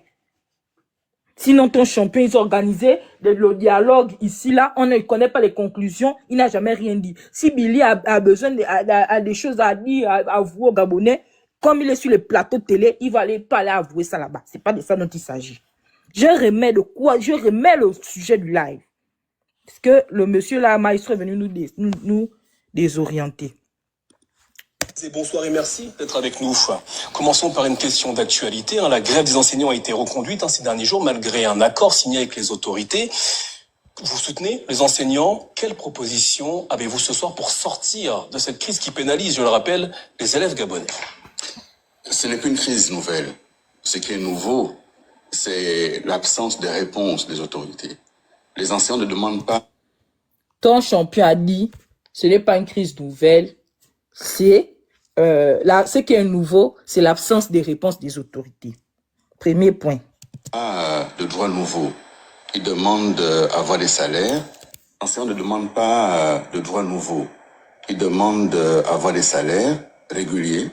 Sinon, ton champion, ils ont organisé le dialogue ici, là, on ne connaît pas les conclusions, il n'a jamais rien dit. Si Billy a besoin a des choses à dire, à vous aux Gabonais, comme il est sur le plateau de télé, il va aller parler avouer ça là-bas. C'est pas de ça dont il s'agit. Je remets le sujet du live. Parce que le monsieur là, Maestro, est venu nous désorienter. Bonsoir et merci d'être avec nous. Commençons par une question d'actualité. La grève des enseignants a été reconduite ces derniers jours malgré un accord signé avec les autorités. Vous soutenez les enseignants. Quelle proposition avez-vous ce soir pour sortir de cette crise qui pénalise, je le rappelle, les élèves gabonais? Ce n'est plus une crise nouvelle. Ce qui est nouveau, c'est l'absence de réponse des autorités. Les enseignants ne demandent pas. Ton champion a dit, ce n'est pas une crise nouvelle. Ce qui est nouveau, c'est l'absence de réponse des autorités. Premier point. De droits nouveaux. Ils demandent à avoir des salaires. L'enseignant ne demande pas de droits nouveaux. Ils demandent à avoir des salaires réguliers.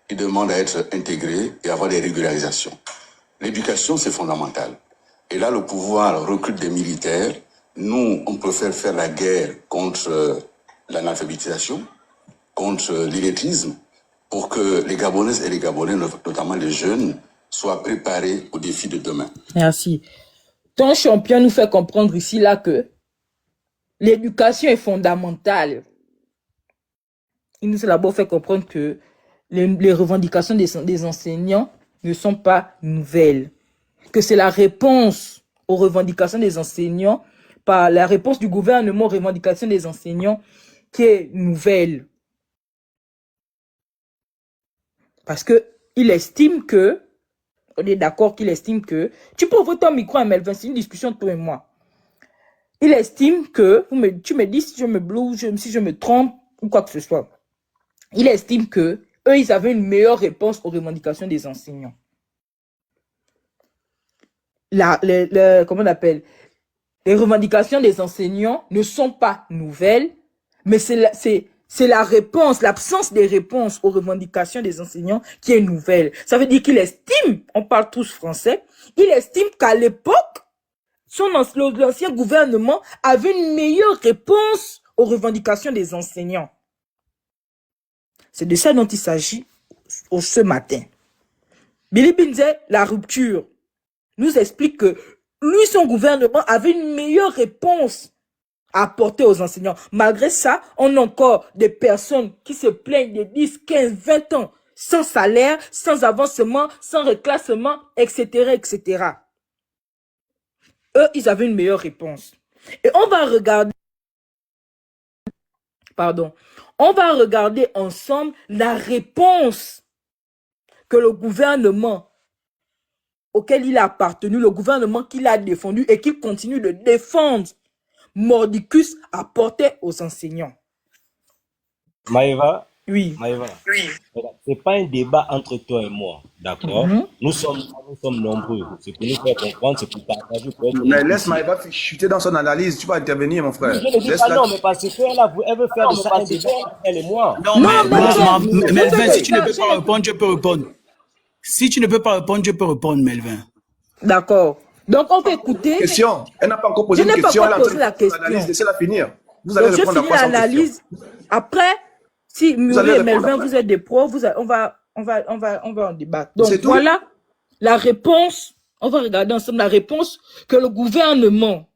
Ils demandent à être intégrés et avoir des régularisations. L'éducation, c'est fondamental. Et là, le pouvoir recrute des militaires. Nous, on préfère faire la guerre contre l'analphabétisation, contre l'illettrisme, pour que les Gabonaises et les Gabonais, notamment les jeunes, soient préparés aux défis de demain. Merci. Ton champion nous fait comprendre ici, là, que l'éducation est fondamentale. Il nous a d'abord fait comprendre que les revendications des enseignants ne sont pas nouvelles. Que c'est la réponse aux revendications des enseignants, par la réponse du gouvernement aux revendications des enseignants qui est nouvelle. Parce que il estime que, on est d'accord qu'il estime que, tu peux ouvrir ton micro à Melvin, c'est une discussion toi et moi. Il estime que, tu me dis si je me bloue, si je me trompe, ou quoi que ce soit. Il estime que, eux, ils avaient une meilleure réponse aux revendications des enseignants. Comment on appelle? Les revendications des enseignants ne sont pas nouvelles, mais c'est la réponse, l'absence des réponses aux revendications des enseignants qui est nouvelle. Ça veut dire qu'il estime, on parle tous français, il estime qu'à l'époque, l'ancien gouvernement avait une meilleure réponse aux revendications des enseignants. C'est de ça dont il s'agit ce matin. Billy Binze, la rupture, nous explique que lui, son gouvernement avait une meilleure réponse à apporter aux enseignants. Malgré ça, on a encore des personnes qui se plaignent de 10, 15, 20 ans sans salaire, sans avancement, sans reclassement, etc., etc. Eux, ils avaient une meilleure réponse. Et on va regarder, on va regarder ensemble la réponse que le gouvernement auquel il a appartenu, le gouvernement qu'il a défendu et qu'il continue de défendre, mordicus, apportait aux enseignants. Maëva, oui. Maëva, oui. C'est pas un débat entre toi et moi, d'accord? Nous sommes nombreux. C'est pour nous faire comprendre, c'est pour partager. Mais laisse Maëva chuter dans son analyse. Tu vas intervenir, mon frère. Je ne dis pas non, mais parce qu'elle veut faire de ça un débat entre elle et moi. Non, mais Melvin, si tu ne peux pas répondre, je peux répondre. Si tu ne peux pas répondre, je peux répondre, Melvin. D'accord. Donc, on peut écouter. Question. Elle n'a pas encore posé une question. Je n'ai pas posé la question. Laissez-la finir. Vous allez répondre à quoi sans l'analyse. Après, si Muriel et Melvin, vous êtes des pros, on va en débattre. Donc, voilà la réponse. On va regarder ensemble la réponse que le gouvernement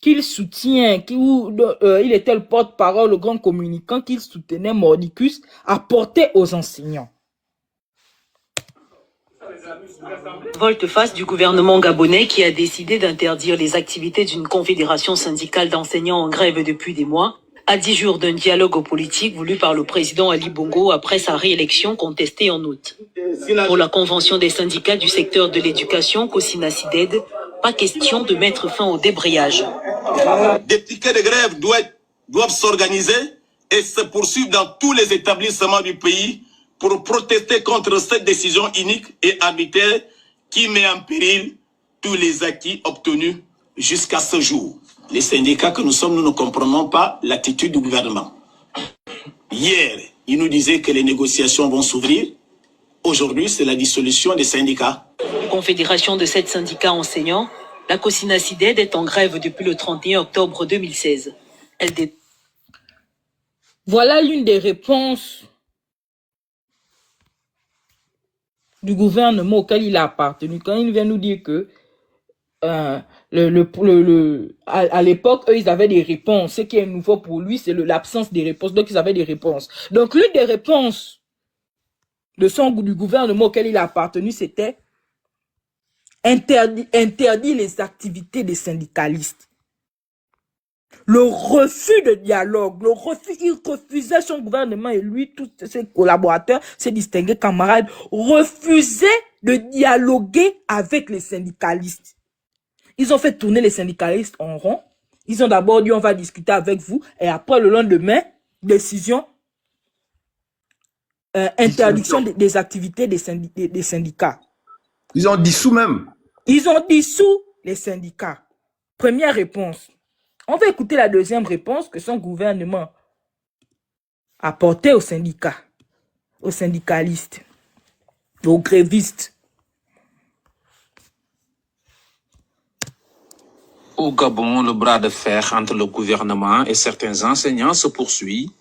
qu'il soutient, il était le porte-parole, le grand communicant qu'il soutenait, Mordicus, apportait aux enseignants. Volte-face du gouvernement gabonais qui a décidé d'interdire les activités d'une confédération syndicale d'enseignants en grève depuis des mois, à 10 jours d'un dialogue politique voulu par le président Ali Bongo après sa réélection contestée en août. Pour la convention des syndicats du secteur de l'éducation, COSINA-SIDED, pas question de mettre fin au débrayage. Des piquets de grève doivent s'organiser et se poursuivre dans tous les établissements du pays pour protester contre cette décision unique et arbitraire qui met en péril tous les acquis obtenus jusqu'à ce jour. Les syndicats que nous sommes, nous ne comprenons pas l'attitude du gouvernement. Hier, il nous disait que les négociations vont s'ouvrir. Aujourd'hui, c'est la dissolution des syndicats. Confédération de 7 syndicats enseignants, la COSINA-SIDED est en grève depuis le 31 octobre 2016. Voilà l'une des réponses du gouvernement auquel il a appartenu. Quand il vient nous dire que à l'époque, eux, ils avaient des réponses. Ce qui est nouveau pour lui, c'est l'absence des réponses. Donc, ils avaient des réponses. Donc, l'une des réponses du gouvernement auquel il a appartenu, c'était interdire les activités des syndicalistes. Le refus de dialogue, il refusait, son gouvernement et lui, tous ses collaborateurs, ses distingués camarades, refusaient de dialoguer avec les syndicalistes. Ils ont fait tourner les syndicalistes en rond Ils ont d'abord dit on va discuter avec vous et après le lendemain, décision, interdiction des activités des syndicats. Ils ont dissous même. Ils ont dissous les syndicats. Première réponse. On va écouter la deuxième réponse que son gouvernement a portée aux syndicats, aux syndicalistes, aux grévistes. Au Gabon, le bras de fer entre le gouvernement et certains enseignants se poursuit.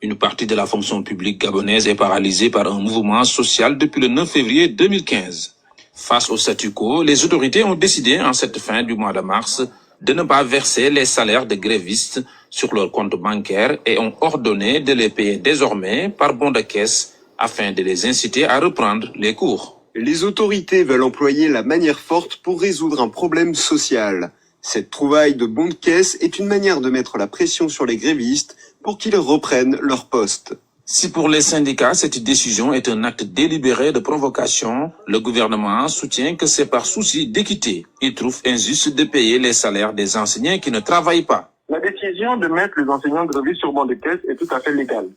Une partie de la fonction publique gabonaise est paralysée par un mouvement social depuis le 9 février 2015. Face au statu quo, les autorités ont décidé en cette fin du mois de mars de ne pas verser les salaires des grévistes sur leur compte bancaire et ont ordonné de les payer désormais par bon de caisse afin de les inciter à reprendre les cours. Les autorités veulent employer la manière forte pour résoudre un problème social. Cette trouvaille de bons de caisse est une manière de mettre la pression sur les grévistes pour qu'ils reprennent leur poste. Si pour les syndicats, cette décision est un acte délibéré de provocation, le gouvernement soutient que c'est par souci d'équité. Il trouve injuste de payer les salaires des enseignants qui ne travaillent pas. La décision de mettre les enseignants grévistes sur banc de caisse est tout à fait légale.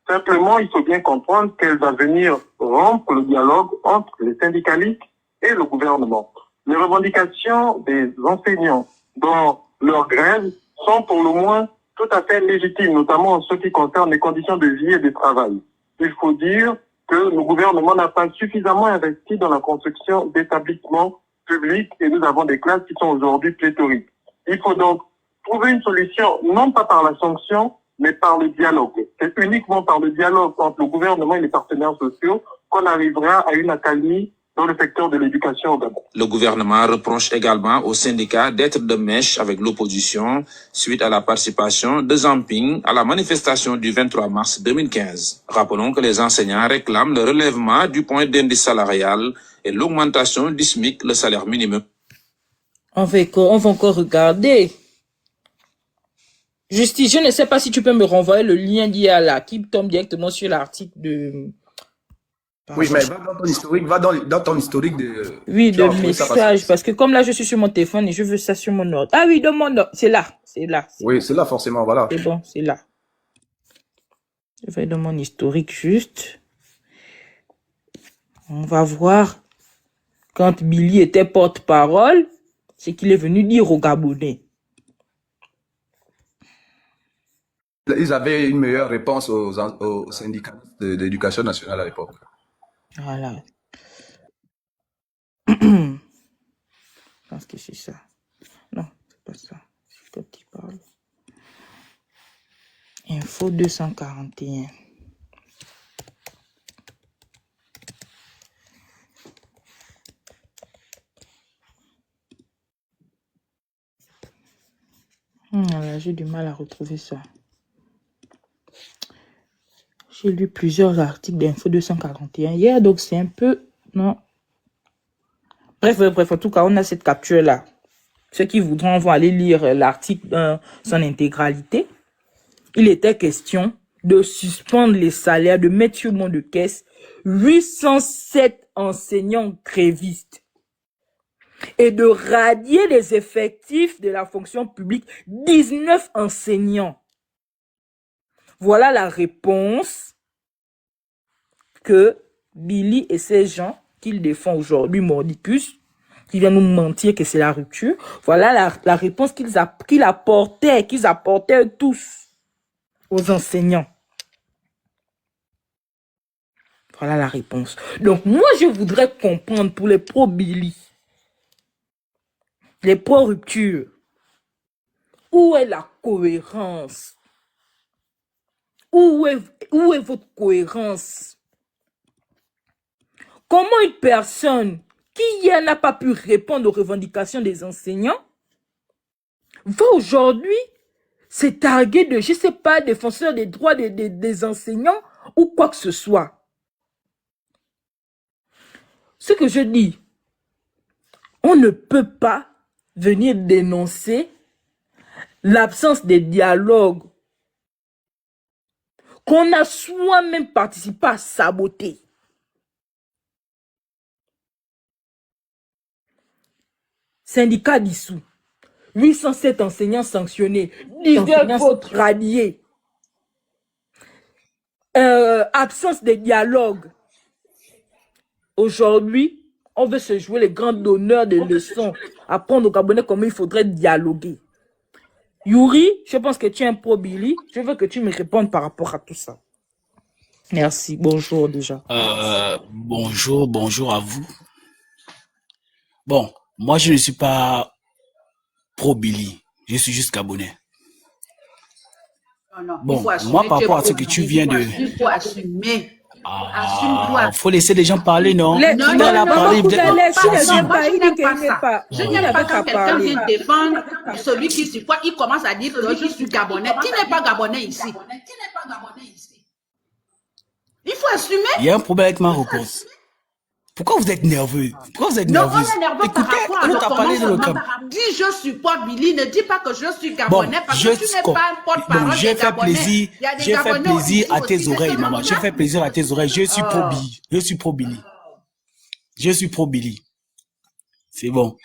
Simplement, il faut bien comprendre qu'elle va venir rompre le dialogue entre les syndicalistes et le gouvernement. Les revendications des enseignants dans leur grève sont pour le moins tout à fait légitimes, notamment en ce qui concerne les conditions de vie et de travail. Il faut dire que le gouvernement n'a pas suffisamment investi dans la construction d'établissements publics et nous avons des classes qui sont aujourd'hui pléthoriques. Il faut donc trouver une solution, non pas par la sanction, mais par le dialogue. C'est uniquement par le dialogue entre le gouvernement et les partenaires sociaux qu'on arrivera à une accalmie dans le secteur de l'éducation au Gabon. Le gouvernement reproche également aux syndicats d'être de mèche avec l'opposition suite à la participation de Zamping à la manifestation du 23 mars 2015. Rappelons que les enseignants réclament le relèvement du point d'indice salarial et l'augmentation du SMIC, le salaire minimum. On va encore regarder. Justice, je ne sais pas si tu peux me renvoyer le lien d'hier là, qui tombe directement sur l'article de... Oui, mais va dans ton historique, dans ton historique de... Oui, de messages, parce que comme là, je suis sur mon téléphone et je veux ça sur mon ordre. Ah oui, de mon ordre, c'est là. Oui, c'est là forcément, voilà. C'est bon, c'est là. Je vais dans mon historique juste. On va voir, quand Billy était porte-parole, c'est qu'il est venu dire aux Gabonais. Ils avaient une meilleure réponse aux syndicats de l'éducation nationale à l'époque. Voilà. Je pense que c'est ça. Non, c'est pas ça. C'est quand il parle. Info 241. Là, j'ai du mal à retrouver ça. J'ai lu plusieurs articles d'Info 241 hier, donc c'est un peu... Non. Bref, en tout cas, on a cette capture-là. Ceux qui voudront vont aller lire l'article dans son intégralité. Il était question de suspendre les salaires, de mettre sur le monde de caisse 807 enseignants grévistes et de radier les effectifs de la fonction publique 19 enseignants. Voilà la réponse que Billy et ces gens qu'il défend aujourd'hui, Mordicus, qui vient nous mentir que c'est la rupture. Voilà la réponse qu'ils apportaient tous aux enseignants. Voilà la réponse. Donc moi, je voudrais comprendre pour les pro-Billy, les pro-rupture, où est la cohérence? Où est votre cohérence? Comment une personne qui hier n'a pas pu répondre aux revendications des enseignants va aujourd'hui se targuer de, je ne sais pas, défenseur des droits des enseignants ou quoi que ce soit? Ce que je dis, on ne peut pas venir dénoncer l'absence de dialogue qu'on a soi-même participé à saboter. Syndicat dissous, 807 enseignants sanctionnés, 19 autres radiés. Absence de dialogue. Aujourd'hui, on veut se jouer les grands donneurs de leçons, apprendre aux Gabonais comment il faudrait dialoguer. Yuri, je pense que tu es un pro-Billy. Je veux que tu me répondes par rapport à tout ça. Merci. Bonjour déjà. Bonjour à vous. Bon, moi je ne suis pas pro-Billy. Je suis juste Gabonais. Non, Bon, moi par rapport à ce que tu viens de... Il faut assumer. Faut laisser les gens parler, non? Non, Je n'aime pas quand quelqu'un vient défendre celui qui supporte, il commence à dire que je suis Gabonais. Qui n'est pas Gabonais ici? Il faut assumer. Il y a un problème avec ma réponse. Pourquoi vous êtes nerveux? Pourquoi vous êtes nerveux? Non, on est nerveux par rapport à l'autre. Dis je supporte Billy, ne dis pas que je suis Gabonais parce que tu n'es pas un porte-parole des Gabonais. J'ai fait plaisir à tes oreilles, maman. J'ai fait plaisir à tes oreilles. Je suis pro-Billy. Je suis pro-Billy. Je suis pro-Billy. C'est bon.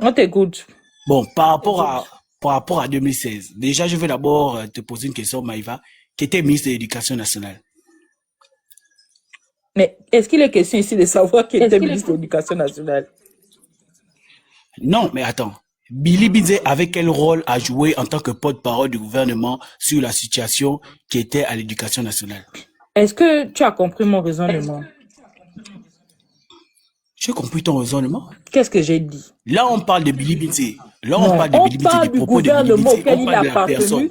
On t'écoute. Bon, par rapport à 2016, déjà, je vais d'abord te poser une question, Maïva, qui était ministre de l'Éducation nationale. Mais est-ce qu'il est question ici de savoir qui était ministre de l'Éducation nationale? Non, mais attends. Billy Binze avait quel rôle à jouer en tant que porte-parole du gouvernement sur la situation qui était à l'Éducation nationale? Est-ce que tu as compris mon raisonnement? J'ai compris ton raisonnement. Qu'est-ce que j'ai dit? Là, on parle de Billy Binze. Là, Non, on parle de Billy Binze, des propos de Billy Binze. auquel il a appartenu.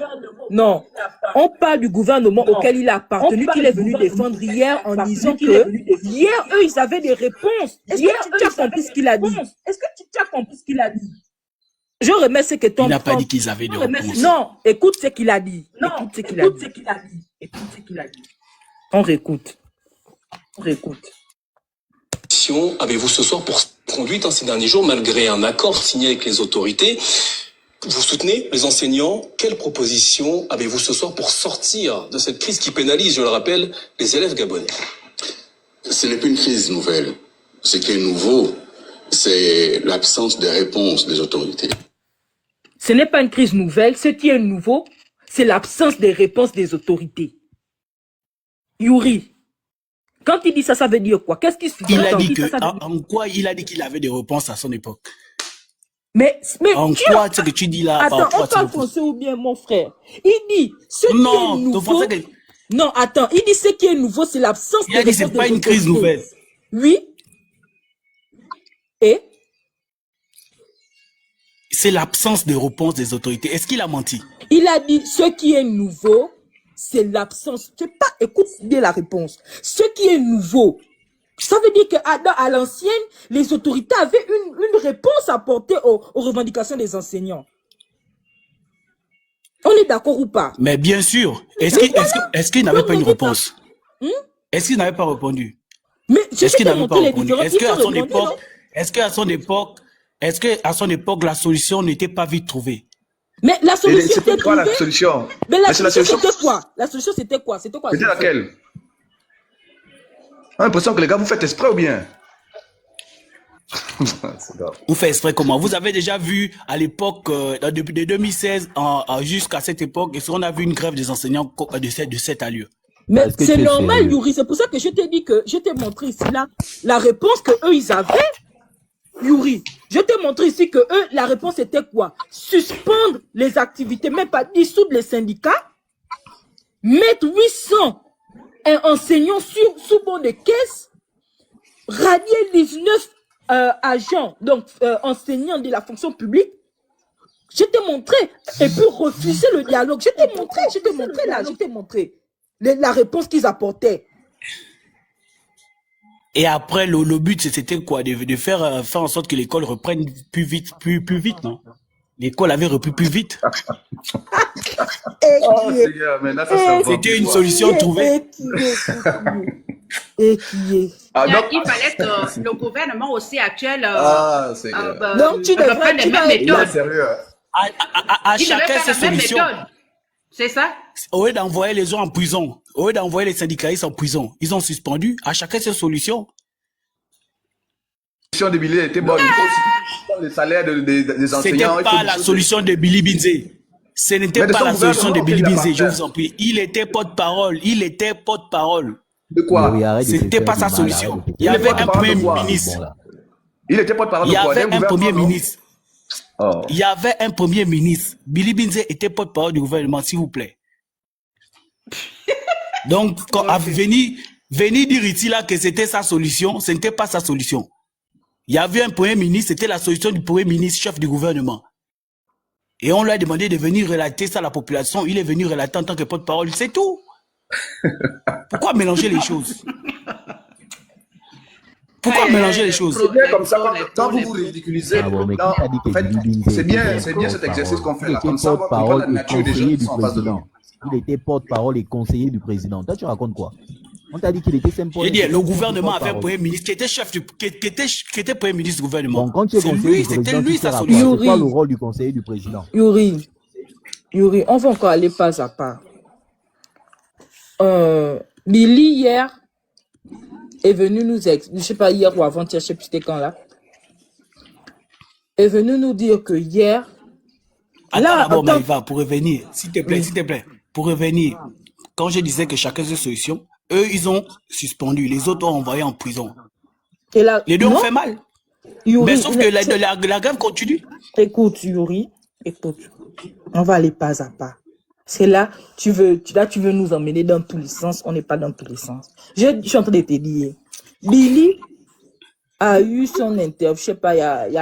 Non, on parle du gouvernement auquel il a appartenu, qu'il est venu défendre hier en disant que hier, eux, ils avaient des réponses. Est-ce que tu as compris ce qu'il a dit? Est-ce que tu as compris ce qu'il a dit? Je remets ce que ton... Il n'a pas dit qu'ils avaient des réponses. Non, écoute ce qu'il a dit. Écoute ce qu'il a dit. Écoute ce qu'il a dit. On réécoute. On réécoute. Avez-vous ce soir pour conduite ces derniers jours, malgré un accord signé avec les autorités? Vous soutenez les enseignants? Quelles propositions avez-vous ce soir pour sortir de cette crise qui pénalise, je le rappelle, les élèves gabonais? Ce n'est plus une crise nouvelle. Ce qui est nouveau, c'est l'absence de réponse des autorités. Ce n'est pas une crise nouvelle. Ce qui est nouveau, c'est l'absence des réponses des autorités. Yuri, quand il dit ça, ça veut dire quoi? Qu'est-ce qu'il Il a dit que, en quoi il a dit qu'il avait des réponses à son époque? Mais en quoi ce que tu dis là? Attends, on parle français ou bien mon frère? Il dit ce qui est nouveau. Non, attends, il dit ce qui est nouveau, c'est l'absence de réponse. Il a dit c'est pas une crise nouvelle. Oui. Et? C'est l'absence de réponse des autorités. Est-ce qu'il a menti? Il a dit ce qui est nouveau, c'est l'absence. Écoute bien la réponse. Ce qui est nouveau, ça veut dire qu'à l'ancienne, les autorités avaient une réponse à apporter aux revendications des enseignants. On est d'accord ou pas? Mais bien sûr. Est-ce qu'il n'avait pas une réponse? Est-ce qu'il n'avait pas répondu? Est-ce qu'il n'avait pas répondu? Est-ce qu'à son époque, la solution n'était pas vite trouvée? Mais la solution c'était quoi la solution? Mais la solution c'était quoi? La solution c'était quoi? C'était laquelle? J'ai l'impression que les gars, vous faites exprès ou bien? Vous faites exprès comment? Vous avez déjà vu à l'époque, depuis 2016 jusqu'à cette époque, est-ce qu'on a vu une grève des enseignants de cette allure? Mais c'est normal, Yuri. C'est pour ça que je t'ai dit que je t'ai montré ici là la réponse que eux ils avaient. Yuri, je t'ai montré ici que eux, la réponse était quoi? Suspendre les activités, même pas dissoudre les syndicats, mettre 800 enseignants sous bon de caisse, radier 19 agents, donc enseignants de la fonction publique. Je t'ai montré, et puis refuser le dialogue. Je t'ai montré la réponse qu'ils apportaient. Et après, le but, c'était quoi? De faire en sorte que l'école reprenne plus vite, non? L'école avait repris plus vite. C'était une solution trouvée. Il fallait que le gouvernement aussi actuel donc tu reprenne les mêmes méthodes. À chacun ses solutions. C'est ça? Au lieu d'envoyer les gens en prison, au lieu d'envoyer les syndicalistes en prison, ils ont suspendu. À chacun ses solutions. solution de Billy était bonne. Il faut aussi les salaires des enseignants. C'était pas la solution de Billy Binze. Ce n'était pas la solution de Billy Binze, je vous en prie. Il était porte-parole. Il était porte-parole. De quoi? C'était pas sa solution. Il y avait un premier ministre. Il était porte-parole de quoi? Il y avait un premier ministre. Il y avait un premier ministre. Billy Binze était porte-parole du gouvernement, s'il vous plaît. Donc, quand venir dire ici là que c'était sa solution, ce n'était pas sa solution. Il y avait un premier ministre, c'était la solution du premier ministre, chef du gouvernement. Et on lui a demandé de venir relater ça à la population. Il est venu relater en tant que porte-parole, c'est tout. Pourquoi mélanger les choses? Pourquoi mélanger les choses? C'est bien comme ça, quand vous vous ridiculisez, c'est bien cet exercice qu'on fait là. Comme ça, on va comprendre la nature des gens qui sont en face de nous. Il était porte-parole et conseiller du président. Toi, tu racontes quoi? On t'a dit qu'il était simple. J'ai dit, le gouvernement avait un premier ministre qui était chef qui était premier ministre du gouvernement. Bon, quand tu es conseiller du c'était président, lui tu sa sais solution. c'est quoi le rôle du conseiller du président? Yuri, on va encore aller pas à pas. Billy, hier, est venu nous je sais pas, hier ou avant-hier, je sais plus c'était quand là, est venu nous dire que hier... Attends, Maïva, pour revenir, s'il te plaît, pour revenir, quand je disais que chacun ses solutions, eux, ils ont suspendu, les autres ont envoyé en prison. Les deux ont fait mal. Yuri, mais sauf que la grève continue. Écoute, Yuri, on va aller pas à pas. C'est là, tu veux nous emmener dans tous les sens, on n'est pas dans tous les sens. Je suis en train de te dire, Billy a eu son interview, je sais pas, il y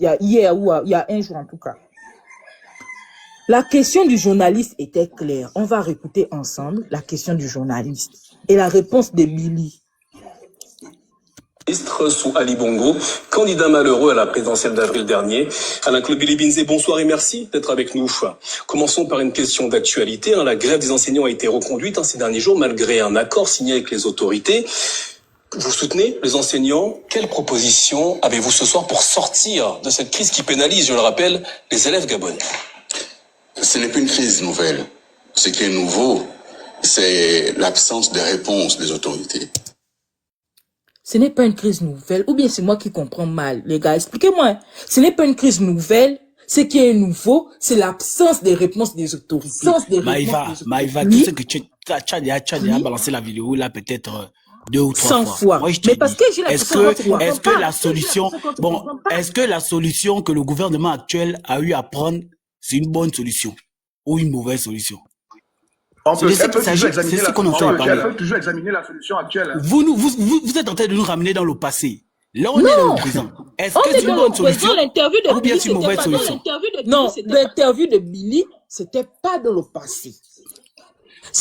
a hier ou il y a un jour en tout cas. La question du journaliste était claire. On va réécouter ensemble la question du journaliste et la réponse de Billy. Ministre sous Ali Bongo, candidat malheureux à la présidentielle d'avril dernier. Alain-Claude Billy Binze, bonsoir et merci d'être avec nous. Commençons par une question d'actualité. La grève des enseignants a été reconduite ces derniers jours malgré un accord signé avec les autorités. Vous soutenez les enseignants. Quelle proposition avez-vous ce soir pour sortir de cette crise qui pénalise, je le rappelle, les élèves gabonais? Ce n'est plus une crise nouvelle. Ce qui est nouveau, c'est l'absence de réponse des autorités. Ce n'est pas une crise nouvelle, ou bien c'est moi qui comprends mal, les gars, expliquez-moi. Ce n'est pas une crise nouvelle, ce qui est nouveau, c'est l'absence des réponses des autorités. Maïva, tu sais que tu as déjà balancé la vidéo là peut-être 2 ou 3 fois. Moi, je te mais parce que j'ai est-ce que la solution, est-ce que la solution que le gouvernement actuel a eu à prendre, c'est une bonne solution ou une mauvaise solution? C'est ce qu'on entend parler. On peut toujours examiner la solution actuelle. Vous êtes en train de nous ramener dans le passé. Là, on est dans le présent. Est-ce que c'est une bonne solution ou bien c'est une mauvaise solution? Non, l'interview de Billy, c'était pas dans le passé.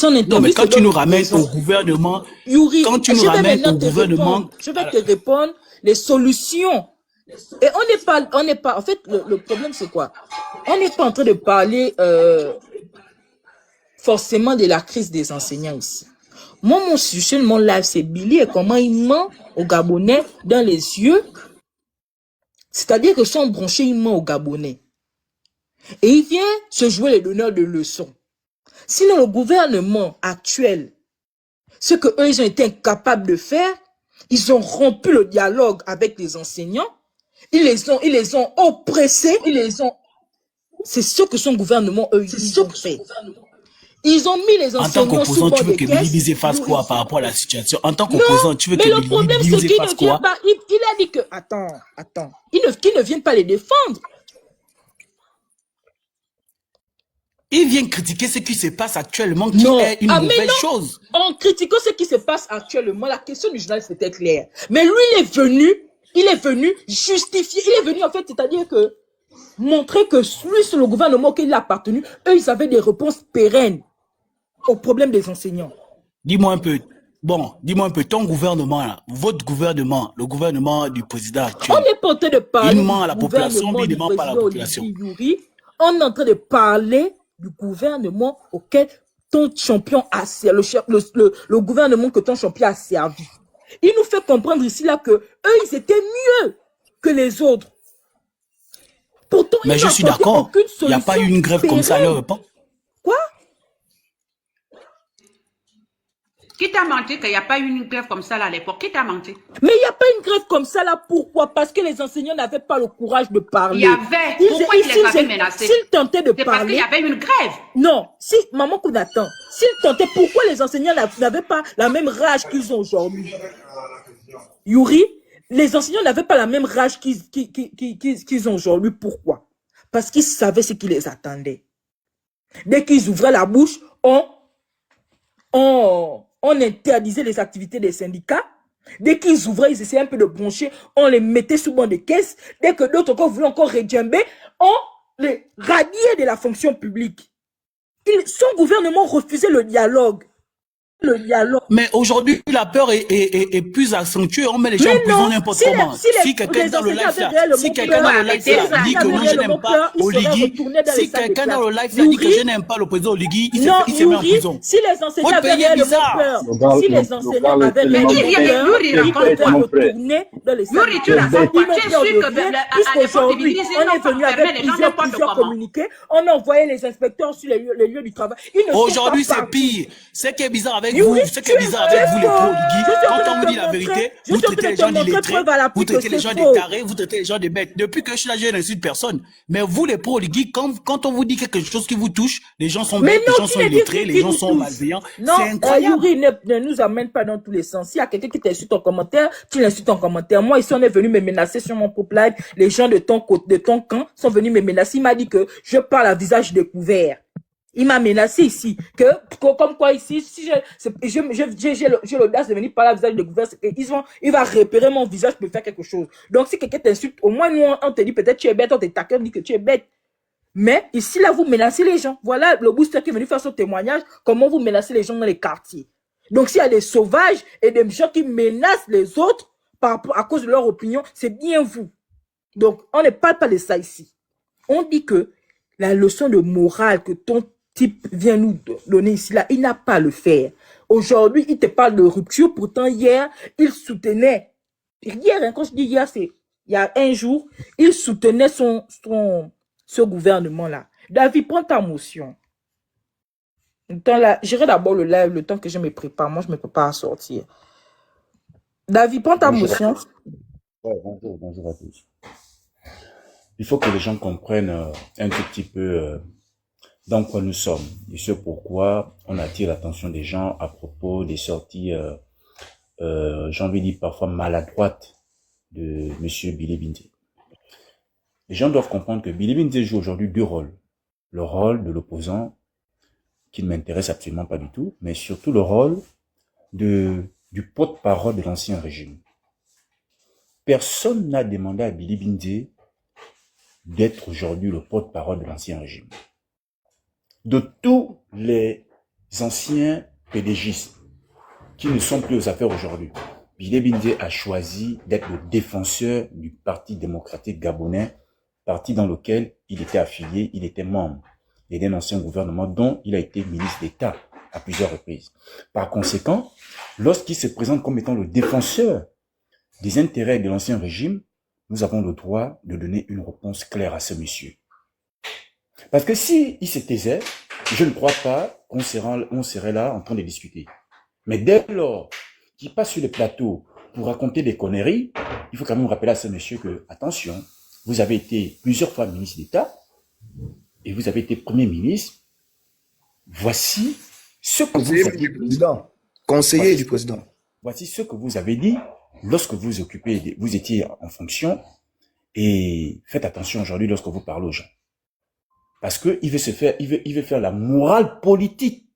Non, mais quand tu nous ramènes au gouvernement, Yuri, quand tu nous ramènes au gouvernement, je vais te répondre les solutions. Et on n'est pas, en fait, le problème c'est quoi? On n'est pas en train de parler forcément de la crise des enseignants ici. Moi, mon sujet, mon live, c'est Billy et comment il ment aux Gabonais dans les yeux. C'est-à-dire que son branché, il ment aux Gabonais. Et il vient se jouer les donneurs de leçons. Sinon, le gouvernement actuel, ce que eux, ils ont été incapables de faire, ils ont rompu le dialogue avec les enseignants, ils les ont oppressés, c'est ce que son gouvernement, eux, ils ont fait. Ils ont mis les enseignants. En tant qu'opposant, tu veux que Billy Binze fasse quoi par rapport à la situation? En tant qu'opposant, tu veux que Billy Binze fasse quoi? Il a dit que, attends, qu'il ne vienne pas les défendre. Il vient critiquer ce qui se passe actuellement, qui est une mauvaise chose. En critiquant ce qui se passe actuellement, la question du journaliste était claire. Mais lui, il est venu justifier, il est venu en fait, c'est-à-dire que montrer que lui, sur le gouvernement auquel il a appartenu, eux, ils avaient des réponses pérennes aux problèmes des enseignants. Dis-moi un peu, ton gouvernement, là, votre gouvernement, le gouvernement du président actuel. On est pas en train de parler il ment à la population, mais il ne ment pas à la population. On est en train de parler du gouvernement auquel ton champion a servi, le gouvernement que ton champion a servi. Il nous fait comprendre ici là que eux, ils étaient mieux que les autres. Pourtant, mais je suis d'accord, il n'y a pas eu une grève comme ça à leur époque. Quoi? Qui t'a menti qu'il n'y a pas eu une grève comme ça là à l'époque? Qui t'a menti? Mais il n'y a pas une grève comme ça là, pourquoi? Parce que les enseignants n'avaient pas le courage de parler. Il y avait. Pourquoi ils les avaient menacés? S'ils tentaient de C'est parler. parce qu'il y avait une grève. Non, si, maman Kounatan, s'ils tentaient, pourquoi les enseignants n'avaient pas la même rage qu'ils ont aujourd'hui? Yuri, les enseignants n'avaient pas la même rage qu'ils ont aujourd'hui. Pourquoi? Parce qu'ils savaient ce qui les attendait. Dès qu'ils ouvraient la bouche, on interdisait les activités des syndicats. Dès qu'ils ouvraient, ils essayaient un peu de broncher, on les mettait sous banc de caisse. Dès que d'autres encore voulaient encore redjamber, on les radiait de la fonction publique. Son gouvernement refusait le dialogue. Mais aujourd'hui, la peur est plus accentuée. On met les gens en prison n'importe comment. Si quelqu'un dans le live là, si quelqu'un dans le live là dit que non, je n'aime pas Oligui, si quelqu'un dans le live là dit que je n'aime pas le président Oligui, il se met en prison. Si les enseignants avaient réellement peur, si les enseignants avaient réellement peur, ils pouvaient retourner dans les salles. Yuri, tu racontes quoi? Tu es sûr que Puisqu'aujourd'hui, on est venu avec plusieurs communiqués, on a envoyé les inspecteurs sur les lieux du travail. Aujourd'hui, c'est pire. Ce qui est bizarre avec vous, ce qui est bizarre avec vous, les pro-Oligui, quand on vous dit la vérité, vous traitez les gens d'illettrés, vous traitez les gens des tarés, vous traitez les gens des bêtes. Depuis que je suis là, je n'insulte personne. Mais vous, les pro-Oligui, quand on vous dit quelque chose qui vous touche, les gens sont bêtes, les gens sont illettrés, les gens sont malveillants. C'est incroyable. Yuri, ne nous amène pas dans tous les sens. S'il y a quelqu'un qui t'insulte en commentaire, tu l'insultes en commentaire. Moi, ici, on est venu me menacer sur mon propre live. Les gens de ton camp sont venus me menacer. Il m'a dit que je parle à visage découvert. Il m'a menacé ici, comme quoi ici, si j'ai l'audace de venir parler à visage découvert, il va repérer mon visage pour faire quelque chose. Donc, si quelqu'un t'insulte, au moins, nous, on te dit peut-être tu es bête, on te taquine, on dit que tu es bête. Mais ici, là, vous menacez les gens. Voilà le booster qui est venu faire son témoignage, comment vous menacez les gens dans les quartiers. Donc, s'il y a des sauvages et des gens qui menacent les autres à cause de leur opinion, c'est bien vous. Donc, on ne parle pas de ça ici. On dit que la leçon de morale que ton type vient nous donner ici, là, il n'a pas à le faire. Aujourd'hui, il te parle de rupture, pourtant hier, il soutenait, hier, quand je dis hier, c'est il y a un jour, il soutenait ce gouvernement-là. David, prends ta motion. J'irai d'abord le live, le temps que je me prépare. Moi, je me prépare à sortir. David, prends ta motion. Ouais, bonjour à tous. Il faut que les gens comprennent un tout petit peu dans quoi nous sommes et ce pourquoi on attire l'attention des gens à propos des sorties, j'ai envie de dire parfois maladroites de monsieur Billy Bindé. Les gens doivent comprendre que Billy Bindé joue aujourd'hui deux rôles. Le rôle de l'opposant, qui ne m'intéresse absolument pas du tout, mais surtout le rôle du porte-parole de l'ancien régime. Personne n'a demandé à Billy Bindé d'être aujourd'hui le porte-parole de l'ancien régime. De tous les anciens PDGistes qui ne sont plus aux affaires aujourd'hui, Billy Bindé a choisi d'être le défenseur du Parti démocratique gabonais, parti dans lequel il était affilié, il était membre. Il était un ancien gouvernement dont il a été ministre d'État à plusieurs reprises. Par conséquent, lorsqu'il se présente comme étant le défenseur des intérêts de l'ancien régime, nous avons le droit de donner une réponse claire à ce monsieur. Parce que si il se taisait, je ne crois pas qu'on serait là en train de discuter. Mais dès lors qu'il passe sur le plateau pour raconter des conneries, il faut quand même rappeler à ce monsieur que, attention, vous avez été plusieurs fois ministre d'État et vous avez été Premier ministre. Voici ce que vous avez dit. Conseiller du président. Voici ce que vous avez dit lorsque vous étiez en fonction, et faites attention aujourd'hui lorsque vous parlez aux gens. Parce que il veut faire la morale politique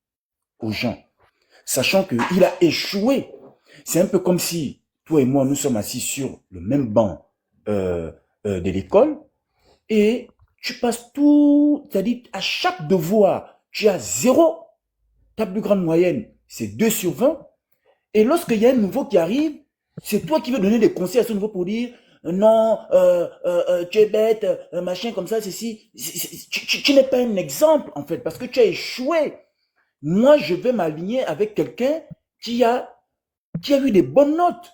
aux gens, sachant qu'il a échoué. C'est un peu comme si toi et moi nous sommes assis sur le même banc de l'école et tu passes tout, c'est-à-dire à chaque devoir, tu as 0. Ta plus grande moyenne, c'est 2/20. Et lorsqu'il y a un nouveau qui arrive, c'est toi qui veux donner des conseils à ce nouveau pour dire non, tu es bête, machin comme ça, ceci. Tu n'es pas un exemple, en fait, parce que tu as échoué. Moi, je vais m'aligner avec quelqu'un qui a eu des bonnes notes.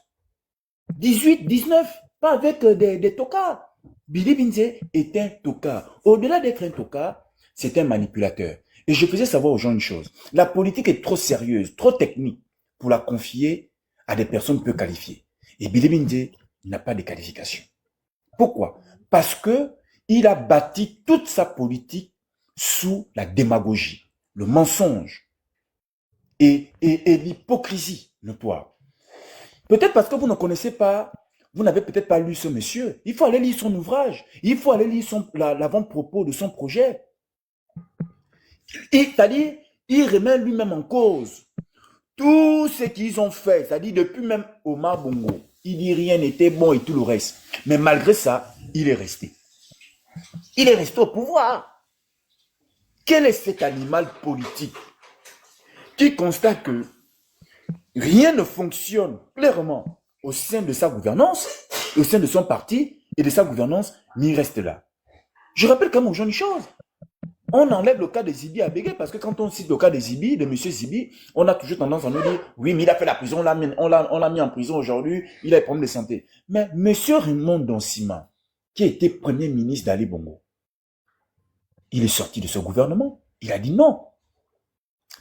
18, 19, pas avec des tocards. Billy Bindé est un tocard. Au-delà d'être un tocard, c'est un manipulateur. Et je faisais savoir aux gens une chose. La politique est trop sérieuse, trop technique pour la confier à des personnes peu qualifiées. Et Billy n'a pas de qualification. Pourquoi? Parce que il a bâti toute sa politique sous la démagogie, le mensonge et l'hypocrisie notoire. Peut-être parce que vous ne connaissez pas, vous n'avez peut-être pas lu ce monsieur. Il faut aller lire son ouvrage. Il faut aller lire l'avant-propos de son projet. C'est-à-dire, il remet lui-même en cause tout ce qu'ils ont fait. C'est-à-dire, depuis même Omar Bongo, il dit rien n'était bon et tout le reste. Mais malgré ça, il est resté. Il est resté au pouvoir. Quel est cet animal politique qui constate que rien ne fonctionne clairement au sein de sa gouvernance, au sein de son parti et de sa gouvernance, mais il reste là. Je rappelle quand même aux gens une chose. On enlève le cas de Zibi à Bégué parce que quand on cite le cas de Zibi, de M. Zibi, on a toujours tendance à nous dire oui, mais il a fait la prison, on l'a mis en prison aujourd'hui, il a des problèmes de santé. Mais M. Raymond Donsima, qui était Premier ministre d'Ali Bongo, il est sorti de ce gouvernement. Il a dit non.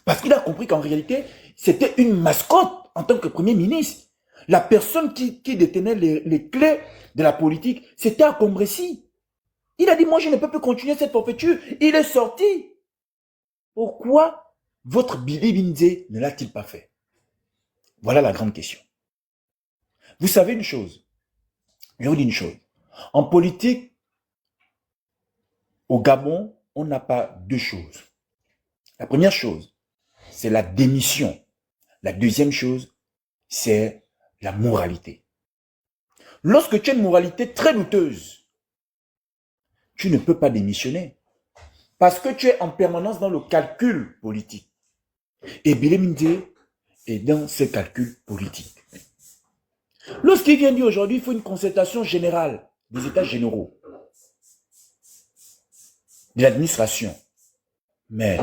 Parce qu'il a compris qu'en réalité, c'était une mascotte en tant que Premier ministre. La personne qui détenait les clés de la politique, c'était Akombressi. Il a dit, moi, je ne peux plus continuer cette forfaiture. Il est sorti. Pourquoi votre Billy Binze ne l'a-t-il pas fait? Voilà la grande question. Vous savez une chose. Je vous dis une chose. En politique, au Gabon, on n'a pas deux choses. La première chose, c'est la démission. La deuxième chose, c'est la moralité. Lorsque tu as une moralité très douteuse, tu ne peux pas démissionner. Parce que tu es en permanence dans le calcul politique. Et Billy Binze est dans ce calcul politique. Lorsqu'il vient dire aujourd'hui, il faut une concertation générale des États généraux, de l'administration. Mais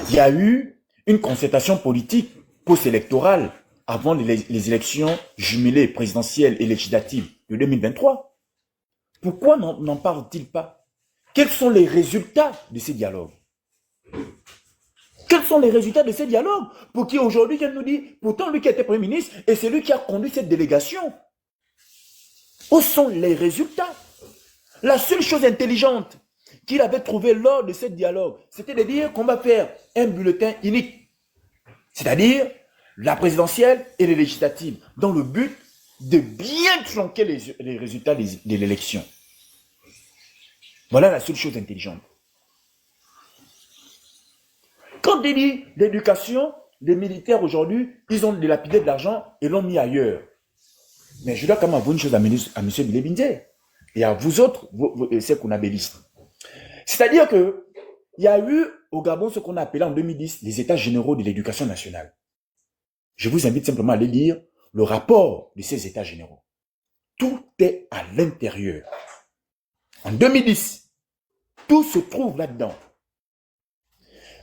il y a eu une concertation politique post-électorale avant les élections jumelées présidentielles et législatives de 2023. Pourquoi n'en parle-t-il pas? Quels sont les résultats de ces dialogues? Quels sont les résultats de ces dialogues? Pour qui aujourd'hui vient nous dire, pourtant lui qui était Premier ministre, et c'est lui qui a conduit cette délégation. Où sont les résultats? La seule chose intelligente qu'il avait trouvée lors de ce dialogue, c'était de dire qu'on va faire un bulletin unique. C'est-à-dire la présidentielle et les législatives, dans le but de bien tronquer les résultats de l'élection. Voilà la seule chose intelligente. Quand il dit l'éducation, les militaires aujourd'hui, ils ont dilapidé de l'argent et l'ont mis ailleurs. Mais je dois quand même avouer une chose à M. Billy Binze et à vous autres, ces Kounabélistes. C'est-à-dire qu'il y a eu au Gabon ce qu'on a appelé en 2010 les États généraux de l'éducation nationale. Je vous invite simplement à aller lire le rapport de ces États généraux. Tout est à l'intérieur. En 2010, tout se trouve là-dedans.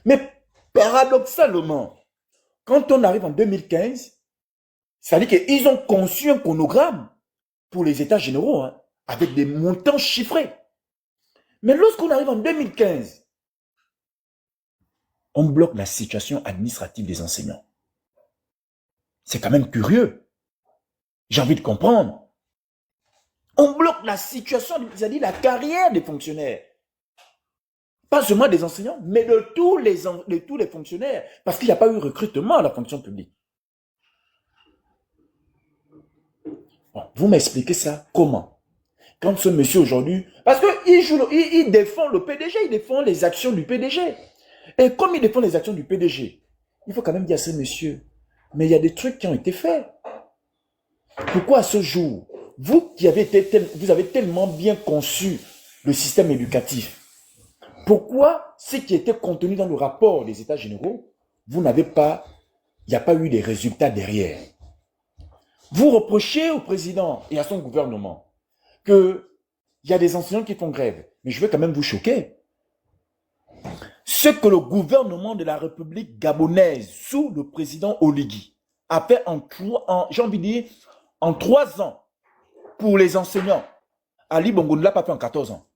Mais paradoxalement, quand on arrive en 2015, ça veut dire qu'ils ont conçu un chronogramme pour les États généraux, hein, avec des montants chiffrés. Mais lorsqu'on arrive en 2015, on bloque la situation administrative des enseignants. C'est quand même curieux. J'ai envie de comprendre. On bloque la situation, c'est-à-dire la carrière des fonctionnaires. Pas seulement des enseignants, mais de tous les fonctionnaires. Parce qu'il n'y a pas eu recrutement à la fonction publique. Bon, vous m'expliquez ça comment? Quand ce monsieur aujourd'hui... Parce qu'il défend le PDG, il défend les actions du PDG. Et comme il défend les actions du PDG, il faut quand même dire à ce monsieur, mais il y a des trucs qui ont été faits. Pourquoi à ce jour, vous avez tellement bien conçu le système éducatif, pourquoi ce qui était contenu dans le rapport des États généraux, vous n'avez pas, il n'y a pas eu des résultats derrière? Vous reprochez au président et à son gouvernement qu'il y a des enseignants qui font grève. Mais je vais quand même vous choquer. Ce que le gouvernement de la République gabonaise, sous le président Oligui, a fait j'ai envie de dire, en 3 ans, pour les enseignants, Ali Bongo ne l'a pas fait en 14 ans.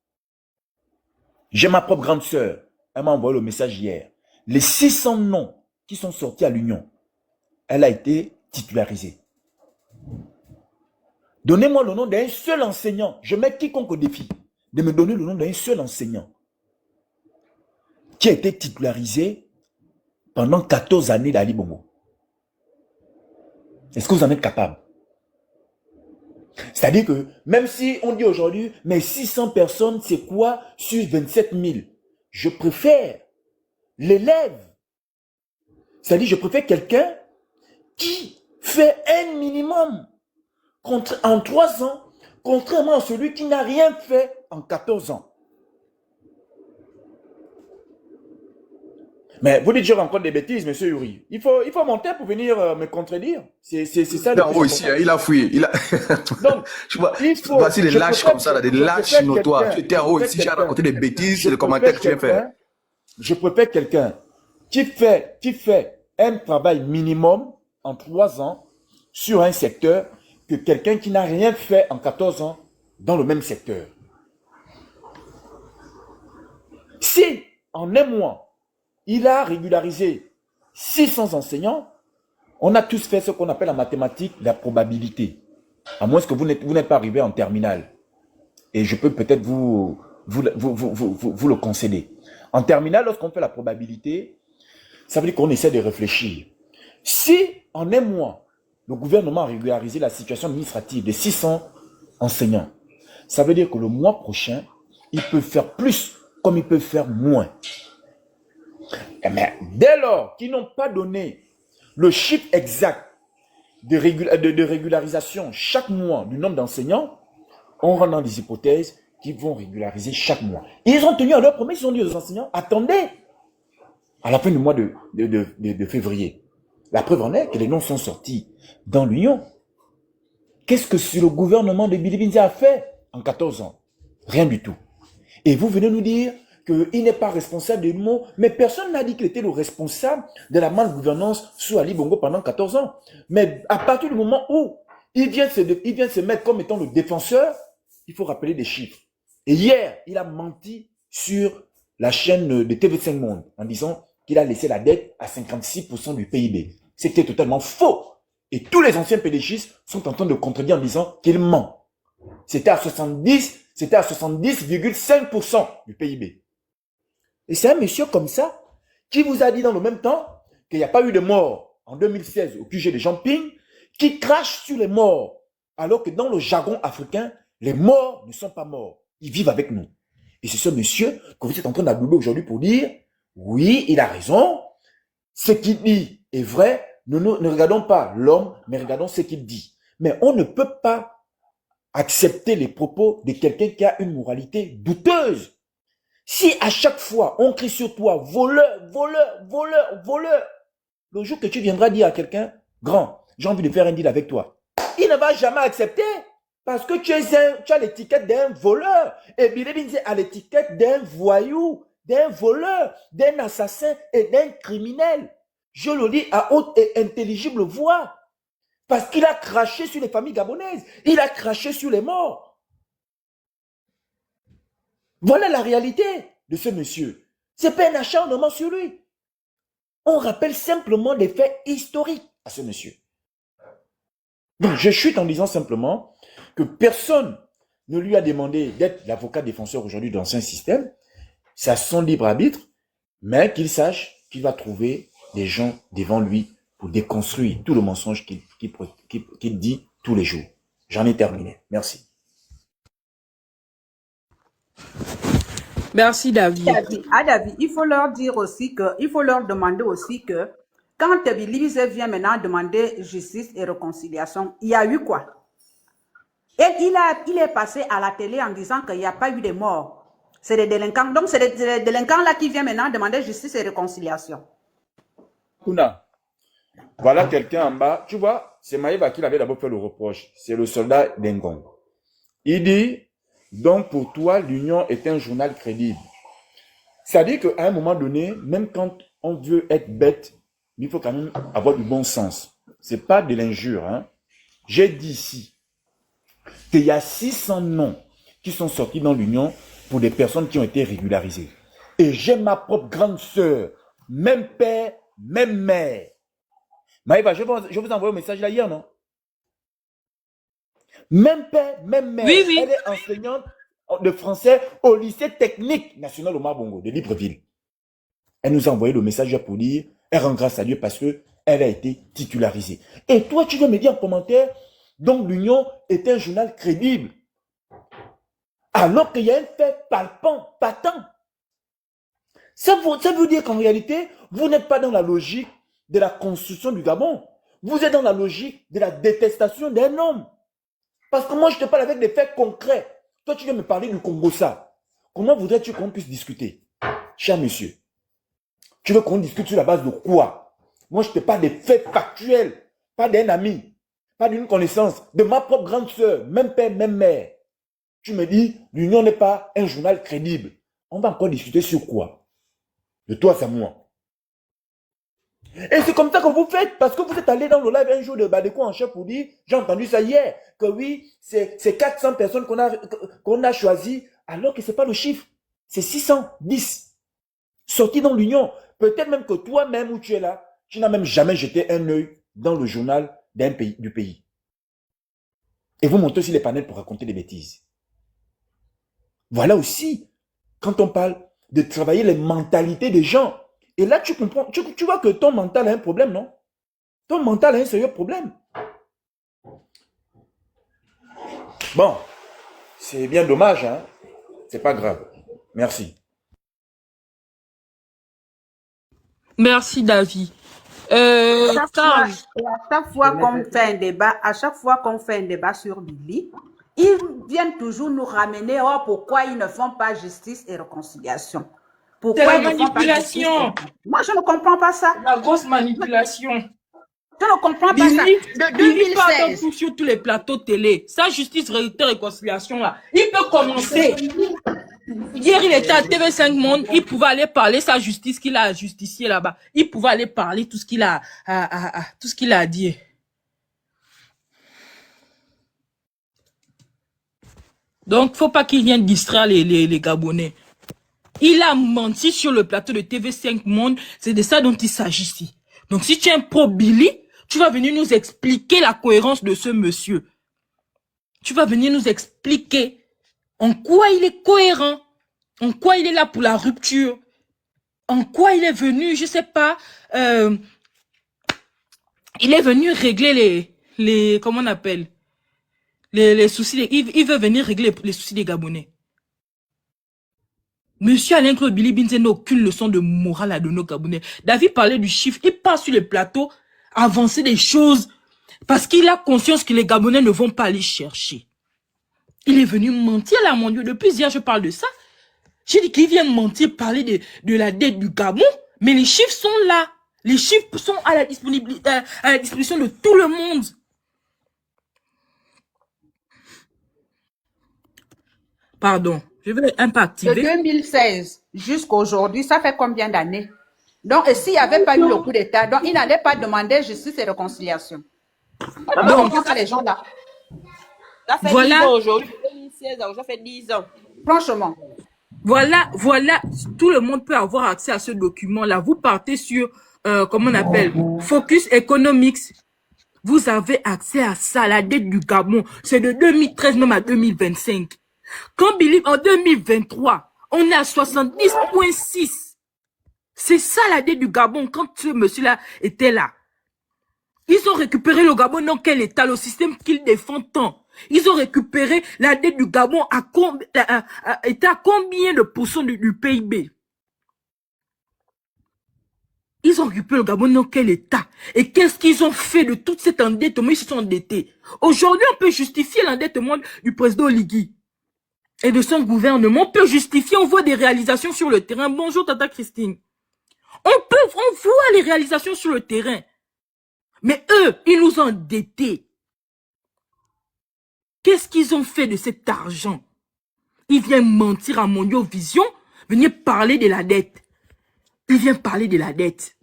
J'ai ma propre grande sœur, elle m'a envoyé le message hier. Les 600 noms qui sont sortis à l'Union, elle a été titularisés. Donnez-moi le nom d'un seul enseignant. Je mets quiconque au défi de me donner le nom d'un seul enseignant qui a été titularisé pendant 14 années d'Ali Bongo. Est-ce que vous en êtes capable? C'est-à-dire que même si on dit aujourd'hui, mais 600 personnes, c'est quoi sur 27 000? Je préfère l'élève. C'est-à-dire, je préfère quelqu'un qui fait un minimum en 3 ans, contrairement à celui qui n'a rien fait en 14 ans. Mais vous dites, je rencontre des bêtises, monsieur Yuri. Il faut monter pour venir me contredire. C'est ça le plus ici, important. il a fouillé. Donc, je vois, voici des lâches comme ça, là, des lâches notoires. Tu étais en haut ici, j'ai raconté des bêtises, c'est le commentaire que tu viens faire. Je préfère quelqu'un qui fait un travail minimum en 3 ans sur un secteur que quelqu'un qui n'a rien fait en 14 ans dans le même secteur. Si, en un mois, il a régularisé 600 enseignants, on a tous fait ce qu'on appelle en mathématiques la probabilité. À moins que vous n'êtes pas arrivé en terminale. Et je peux peut-être vous le concéder. En terminale, lorsqu'on fait la probabilité, ça veut dire qu'on essaie de réfléchir. Si, en un mois, le gouvernement a régularisé la situation administrative de 600 enseignants, ça veut dire que le mois prochain, il peut faire plus comme il peut faire moins. Mais dès lors qu'ils n'ont pas donné le chiffre exact de régularisation chaque mois du nombre d'enseignants, on rentre dans des hypothèses qui vont régulariser chaque mois. Ils ont tenu à leur promesse, ils ont dit aux enseignants, attendez, à la fin du mois de février. La preuve en est que les noms sont sortis dans l'Union. Qu'est-ce que le gouvernement de Billy Binzi a fait en 14 ans? Rien du tout. Et vous venez nous dire qu'il n'est pas responsable des mots, mais personne n'a dit qu'il était le responsable de la malgouvernance sous Ali Bongo pendant 14 ans. Mais à partir du moment où il vient se mettre comme étant le défenseur, il faut rappeler des chiffres. Et hier, il a menti sur la chaîne de TV5 Monde en disant qu'il a laissé la dette à 56% du PIB. C'était totalement faux. Et tous les anciens PDGistes sont en train de contredire en disant qu'il ment. C'était à 70,5% du PIB. Et c'est un monsieur comme ça qui vous a dit dans le même temps qu'il n'y a pas eu de mort en 2016 au QG de Jean-Ping, qui crache sur les morts, alors que dans le jargon africain, les morts ne sont pas morts. Ils vivent avec nous. Et c'est ce monsieur que vous êtes en train d'adouber aujourd'hui pour dire, oui, il a raison, ce qu'il dit est vrai, ne regardons pas l'homme, mais regardons ce qu'il dit. Mais on ne peut pas accepter les propos de quelqu'un qui a une moralité douteuse. Si à chaque fois, on crie sur toi, voleur, voleur, voleur, voleur, le jour que tu viendras dire à quelqu'un, grand, j'ai envie de faire un deal avec toi, il ne va jamais accepter parce que tu as l'étiquette d'un voleur. Et Billy Binzi a l'étiquette d'un voyou, d'un voleur, d'un assassin et d'un criminel. Je le dis à haute et intelligible voix. Parce qu'il a craché sur les familles gabonaises. Il a craché sur les morts. Voilà la réalité de ce monsieur. Ce n'est pas un acharnement sur lui. On rappelle simplement des faits historiques à ce monsieur. Donc je chute en disant simplement que personne ne lui a demandé d'être l'avocat défenseur aujourd'hui dans l'ancien système. C'est à son libre arbitre, mais qu'il sache qu'il va trouver des gens devant lui pour déconstruire tout le mensonge qu'il dit tous les jours. J'en ai terminé. Merci. Merci David. David, il faut leur dire aussi il faut leur demander aussi que quand Billy Binzi vient maintenant demander justice et réconciliation, il y a eu quoi? Et il est passé à la télé en disant qu'il n'y a pas eu de morts. C'est des délinquants. Donc c'est des délinquants là qui viennent maintenant demander justice et réconciliation. Kuna, voilà quelqu'un en bas. Tu vois, c'est Maïva qui l'avait d'abord fait le reproche. C'est le soldat d'Engon. Il dit, donc pour toi, l'Union est un journal crédible. C'est-à-dire qu'à un moment donné, même quand on veut être bête, il faut quand même avoir du bon sens. C'est pas de l'injure. Hein. J'ai dit ici qu'il y a 600 noms qui sont sortis dans l'Union pour des personnes qui ont été régularisées. Et j'ai ma propre grande sœur, même père, même mère. Maïva, je vous envoie un message là hier, non? Même père, même mère. Oui, oui. Elle est enseignante de français au lycée technique national Omar Bongo de Libreville. Elle nous a envoyé le message pour dire, elle rend grâce à Dieu parce que elle a été titularisée. Et toi, tu veux me dire en commentaire, donc l'Union est un journal crédible. Alors qu'il y a un fait palpant, patent. Ça veut dire qu'en réalité, vous n'êtes pas dans la logique de la construction du Gabon. Vous êtes dans la logique de la détestation d'un homme. Parce que moi, je te parle avec des faits concrets. Toi, tu viens me parler du Congo, ça. Comment voudrais-tu qu'on puisse discuter? Cher monsieur, tu veux qu'on discute sur la base de quoi? Moi, je te parle des faits factuels, pas d'un ami, pas d'une connaissance, de ma propre grande sœur, même père, même mère. Tu me dis, l'Union n'est pas un journal crédible. On va encore discuter sur quoi? De toi, c'est moi. Et c'est comme ça que vous faites, parce que vous êtes allé dans le live un jour de Badeko en chef pour dire, j'ai entendu ça hier, que oui, c'est 400 personnes qu'on a choisies, alors que ce n'est pas le chiffre, c'est 610 sortis dans l'Union. Peut-être même que toi-même où tu es là, tu n'as même jamais jeté un œil dans le journal du pays. Et vous montez aussi les panels pour raconter des bêtises. Voilà aussi, quand on parle de travailler les mentalités des gens. Et là, tu comprends, tu vois que ton mental a un problème, non? Ton mental a un sérieux problème. Bon, c'est bien dommage, hein? C'est pas grave. Merci. Merci, David. À chaque fois qu'on fait un débat sur Billy, ils viennent toujours nous ramener pourquoi ils ne font pas justice et réconciliation. C'est la manipulation. Moi, je ne comprends pas ça. La grosse manipulation. Je ne comprends pas ça. De 2016. Sur tous les plateaux télé. Sa justice, réconciliation là. Il peut commencer. Hier, il était à TV5 Monde. Il pouvait aller parler sa justice qu'il a justicié là-bas. Il pouvait aller parler tout ce qu'il a, tout ce qu'il a dit. Donc, faut pas qu'il vienne distraire les Gabonais. Il a menti sur le plateau de TV5 Monde. C'est de ça dont il s'agit ici. Donc, si tu es un pro-Billy, tu vas venir nous expliquer la cohérence de ce monsieur. Tu vas venir nous expliquer en quoi il est cohérent, en quoi il est là pour la rupture, en quoi il est venu, je sais pas, il est venu régler les comment on appelle, les soucis, il veut venir régler les soucis des Gabonais. Monsieur Alain-Claude Billy Binze n'a aucune leçon de morale à donner aux Gabonais. David parlait du chiffre, il passe sur le plateau, avancer des choses, parce qu'il a conscience que les Gabonais ne vont pas aller chercher. Il est venu mentir là, mon Dieu. Depuis hier, je parle de ça. J'ai dit qu'il vient mentir, parler de la dette du Gabon, mais les chiffres sont là. Les chiffres sont à la disposition de tout le monde. Pardon. Je vais un peu activer. De 2016 jusqu'à aujourd'hui, ça fait combien d'années? Donc, s'il n'y avait pas eu le coup d'État, donc il n'allait pas demander justice et réconciliation. Donc, les gens là. Ça fait voilà. 10 ans aujourd'hui. 2016, ça fait 10 ans. Franchement. Voilà. Tout le monde peut avoir accès à ce document-là. Vous partez sur, comment on appelle, Focus Economics. Vous avez accès à ça, la dette du Gabon. C'est de 2013 même à 2025. Quand Billy, en 2023, on est à 70,6. C'est ça la dette du Gabon quand ce monsieur-là était là. Ils ont récupéré le Gabon dans quel état, le système qu'ils défendent tant. Ils ont récupéré la dette du Gabon était à combien de pourcents du PIB? Ils ont récupéré le Gabon dans quel état? Et qu'est-ce qu'ils ont fait de toute cette endettement? Ils se sont endettés. Aujourd'hui, on peut justifier l'endettement du président Oligui et de son gouvernement. On peut justifier, on voit des réalisations sur le terrain. Bonjour Tata Christine. On voit les réalisations sur le terrain. Mais eux, ils nous ont endettés. Qu'est-ce qu'ils ont fait de cet argent? Ils viennent mentir à Mondio Vision, venir parler de la dette. Ils viennent parler de la dette.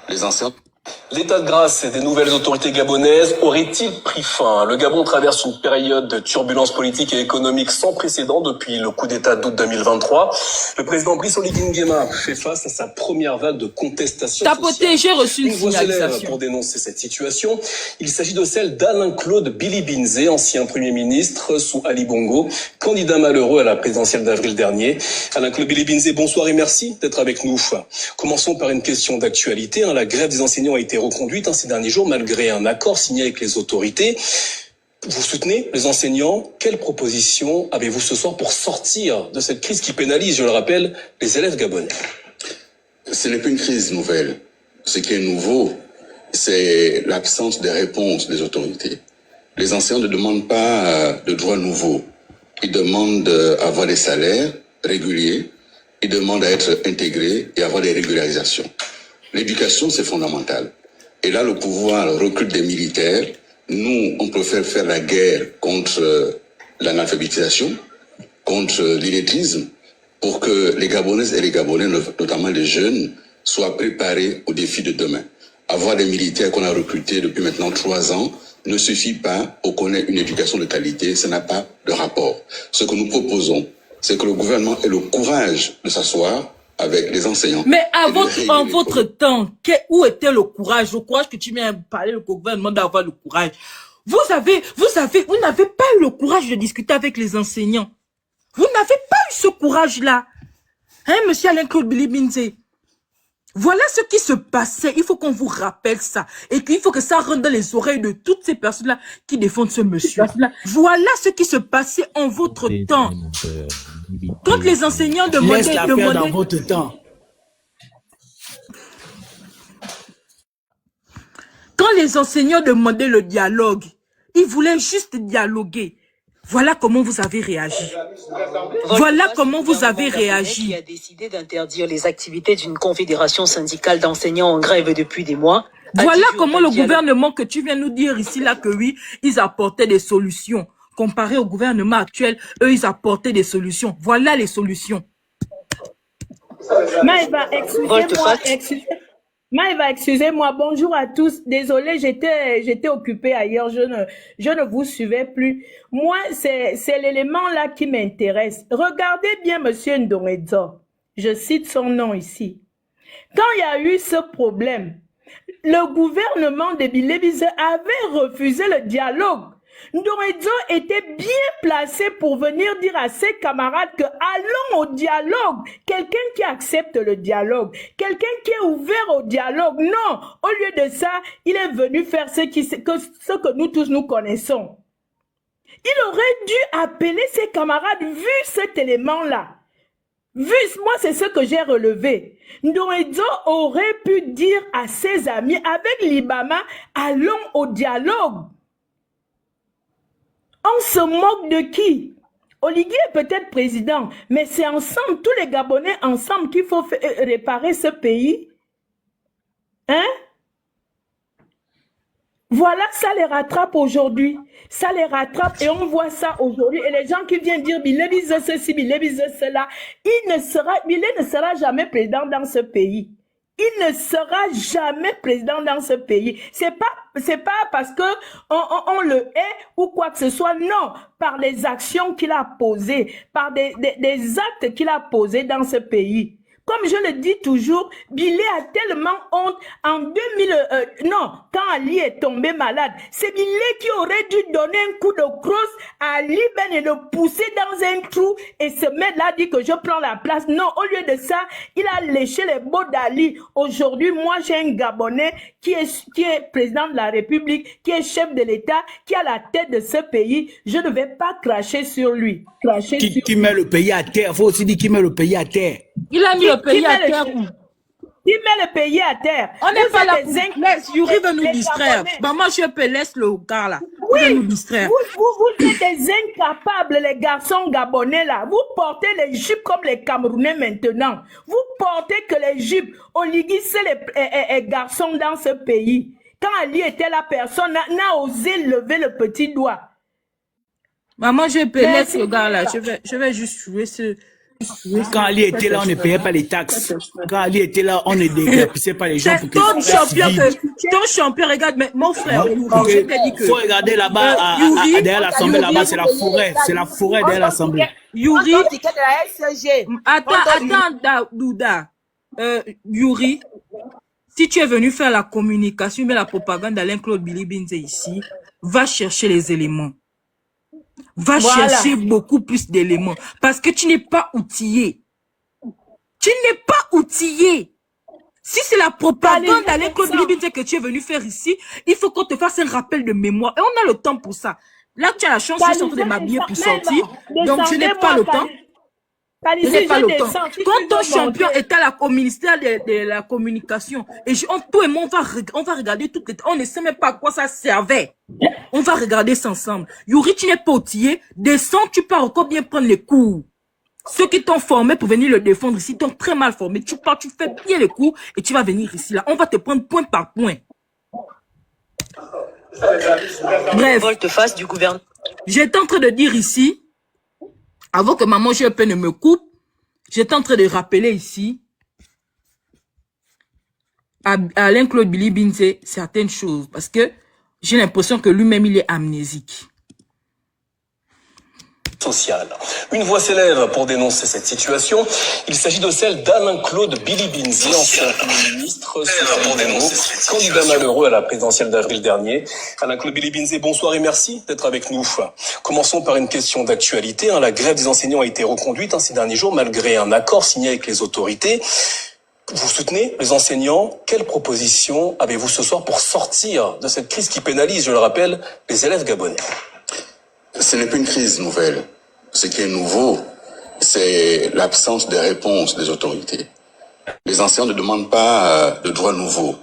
Les anciens. L'état de grâce des nouvelles autorités gabonaises aurait-il pris fin? Le Gabon traverse une période de turbulence politique et économique sans précédent depuis le coup d'État d'août 2023. Le président Brice Oligui Nguema fait face à sa première vague de contestation sociale. J'ai reçu une voix s'élève signalisation. pour dénoncer cette situation. Il s'agit de celle d'Alain-Claude Bilibinze, ancien Premier ministre sous Ali Bongo, candidat malheureux à la présidentielle d'avril dernier. Alain-Claude Bilibinze, bonsoir et merci d'être avec nous. Commençons par une question d'actualité. La grève des enseignants a été reconduite ces derniers jours malgré un accord signé avec les autorités. Vous soutenez les enseignants. Quelles propositions avez-vous ce soir pour sortir de cette crise qui pénalise, je le rappelle, les élèves gabonais? Ce n'est plus une crise nouvelle. Ce qui est nouveau, c'est l'absence de réponse des autorités. Les enseignants ne demandent pas de droits nouveaux. Ils demandent d'avoir des salaires réguliers. Ils demandent à être intégrés et avoir des régularisations. L'éducation, c'est fondamental. Et là, le pouvoir recrute des militaires. Nous, on préfère faire la guerre contre l'analphabétisation, contre l'illettrisme, pour que les Gabonaises et les Gabonais, notamment les jeunes, soient préparés aux défis de demain. Avoir des militaires qu'on a recrutés depuis maintenant 3 ans ne suffit pas pour qu'on ait une éducation de qualité. Ça n'a pas de rapport. Ce que nous proposons, c'est que le gouvernement ait le courage de s'asseoir avec les enseignants. Mais en votre temps, où était le courage? Le courage que tu viens de parler, le gouvernement d'avoir le courage. Vous n'avez pas eu le courage de discuter avec les enseignants. Vous n'avez pas eu ce courage-là. Hein, monsieur Alain-Claude Bilibinze? Voilà ce qui se passait. Il faut qu'on vous rappelle ça. Et qu'il faut que ça rentre dans les oreilles de toutes ces personnes-là qui défendent ce monsieur. Voilà ce qui se passait en votre temps. Quand les enseignants demandaient... dans votre temps. Quand les enseignants demandaient le dialogue, ils voulaient juste dialoguer. Voilà comment vous avez réagi. Voilà comment vous avez réagi. Qui a décidé d'interdire les activités d'une confédération syndicale d'enseignants en grève depuis des mois. Voilà comment le gouvernement que tu viens nous dire ici, là, que oui, ils apportaient des solutions. Comparé au gouvernement actuel, eux, ils apportaient des solutions. Voilà les solutions. Maëva, excusez-moi, bonjour à tous. Désolée, j'étais occupée ailleurs, je ne vous suivais plus. Moi, c'est l'élément là qui m'intéresse. Regardez bien Monsieur Ndoredzo, je cite son nom ici. Quand il y a eu ce problème, le gouvernement de Bilibinze avait refusé le dialogue. Ndoredzo était bien placé pour venir dire à ses camarades que allons au dialogue. Quelqu'un qui accepte le dialogue, quelqu'un qui est ouvert au dialogue. Non, au lieu de ça, il est venu faire ce que nous tous nous connaissons. Il aurait dû appeler ses camarades vu cet élément-là. Moi, c'est ce que j'ai relevé. Ndoredzo aurait pu dire à ses amis avec l'Ibama, allons au dialogue. On se moque de qui? Oligui est peut-être président, mais c'est ensemble, tous les Gabonais ensemble qu'il faut réparer ce pays. Hein? Voilà, ça les rattrape aujourd'hui. Ça les rattrape et on voit ça aujourd'hui. Et les gens qui viennent dire Bilibinze ceci, Bilibinze cela, Bilé ne sera jamais président dans ce pays. Il ne sera jamais président dans ce pays. C'est pas parce que on le hait ou quoi que ce soit. Non, par les actions qu'il a posées, par des actes qu'il a posés dans ce pays. Comme je le dis toujours, Bilé a tellement honte en 2000, quand Ali est tombé malade, c'est Bilé qui aurait dû donner un coup de crosse à Ali Ben et le pousser dans un trou et se mettre là, dit que je prends la place. Non, au lieu de ça, il a léché les bottes d'Ali. Aujourd'hui, moi, j'ai un Gabonais qui est président de la République, qui est chef de l'État, qui a la tête de ce pays. Je ne vais pas cracher sur lui. Qui met le pays à terre? Il faut aussi dire qui met le pays à terre. Il a mis le pays à terre. Qui met le pays à terre? On n'est pas là. Laisse Yuri veut nous distraire. Maman, je peux laisser le gars là. Oui, nous distraire. Vous êtes des incapables, les garçons gabonais là. Vous portez les jupes comme les Camerounais maintenant. Vous portez que les jupes. Oligui, c'est les garçons dans ce pays. Quand Ali était là, personne n'a osé lever le petit doigt. Maman, je peux laisser le gars là. Je vais juste jouer ce Quand Ali était là, on ne payait pas les taxes. Quand Ali était là, on ne dégrapissait pas les gens pour que Ton champion, regarde, mais mon frère, je t'ai dit que... faut regarder là-bas, derrière l'Assemblée, là-bas, c'est la forêt. C'est la forêt derrière l'Assemblée. Yuri, attends, Douda. Yuri, si tu es venu faire la communication, mais la propagande d'Alain-Claude Bilibinze ici, va chercher les éléments. Va chercher beaucoup plus d'éléments. Parce que tu n'es pas outillé. Tu n'es pas outillé. Si c'est la propagande d'Alain-Claude Bilibinze que tu es venu faire ici, il faut qu'on te fasse un rappel de mémoire. Et on a le temps pour ça. Là, tu as la chance, je suis en train de m'habiller pour sortir. Donc, je n'ai pas le temps. Je n'ai pas le temps. Quand ton champion est au ministère de la communication, et tout le monde on va regarder tout. On ne sait même pas à quoi ça servait. On va regarder ça ensemble. Yuri, tu n'es pas outillé. Descends, tu pars encore bien prendre les cours. Ceux qui t'ont formé pour venir le défendre ici t'ont très mal formé. Tu pars, tu fais bien les cours et tu vas venir ici. Là, on va te prendre point par point. Bref, volte-face du gouvernement. J'étais en train de dire ici, avant que maman GEP ne me coupe, j'étais en train de rappeler ici à Alain-Claude Bilibinze certaines choses, parce que j'ai l'impression que lui-même il est amnésique. Sociale. Une voix s'élève pour dénoncer cette situation. Il s'agit de celle d'Alain-Claude Bilibinze, ancien Premier ministre, candidat malheureux à la présidentielle d'avril dernier. Alain-Claude Bilibinze, bonsoir et merci d'être avec nous. Commençons par une question d'actualité. La grève des enseignants a été reconduite ces derniers jours malgré un accord signé avec les autorités. Vous soutenez les enseignants. Quelle proposition avez-vous ce soir pour sortir de cette crise qui pénalise, je le rappelle, les élèves gabonais? Ce n'est plus une crise nouvelle. Ce qui est nouveau, c'est l'absence de réponse des autorités. Les enseignants ne demandent pas de droits nouveaux.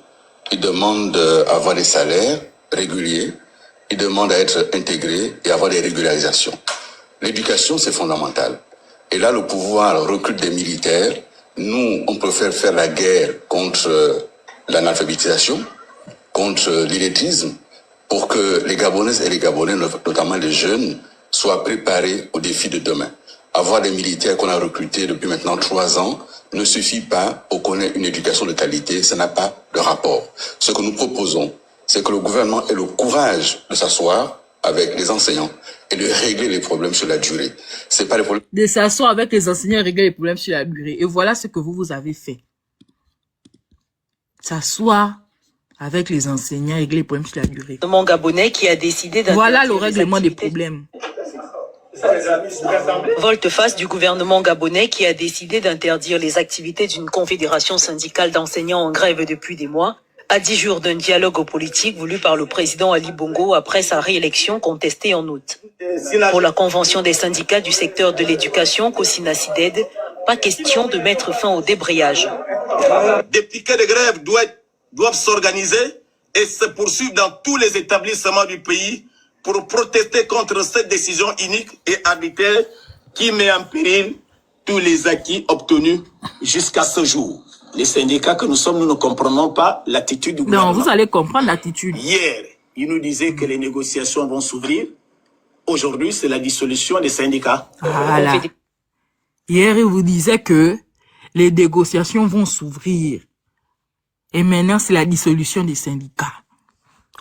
Ils demandent d'avoir des salaires réguliers. Ils demandent à être intégrés et avoir des régularisations. L'éducation, c'est fondamental. Et là, le pouvoir recrute des militaires. Nous, on préfère faire la guerre contre l'analphabétisation, contre l'illettrisme, pour que les Gabonaises et les Gabonais, notamment les jeunes, soient préparés aux défis de demain. Avoir des militaires qu'on a recrutés depuis maintenant 3 ans ne suffit pas pour qu'on ait une éducation de qualité, ça n'a pas de rapport. Ce que nous proposons, c'est que le gouvernement ait le courage de s'asseoir avec les enseignants et de régler les problèmes sur la durée. C'est pas les problèmes. De s'asseoir avec les enseignants et régler les problèmes sur la durée. Et voilà ce que vous avez fait. S'asseoir avec les enseignants et régler les problèmes sur la durée. Le gouvernement gabonais qui a décidé d'interdire voilà le règlement des problèmes. Volte-face du gouvernement gabonais qui a décidé d'interdire les activités d'une confédération syndicale d'enseignants en grève depuis des mois, à 10 jours d'un dialogue politique voulu par le président Ali Bongo après sa réélection contestée en août. Pour la convention des syndicats du secteur de l'éducation, Kosina Sided, pas question de mettre fin au débrayage. Des piquets de grève doivent s'organiser et se poursuivre dans tous les établissements du pays pour protester contre cette décision unique et arbitraire qui met en péril tous les acquis obtenus jusqu'à ce jour. Les syndicats que nous sommes, nous ne comprenons pas l'attitude du gouvernement. Non, vous allez comprendre l'attitude. Hier, il nous disait que les négociations vont s'ouvrir. Aujourd'hui, c'est la dissolution des syndicats. Voilà. Hier, il vous disait que les négociations vont s'ouvrir. Et maintenant, c'est la dissolution des syndicats.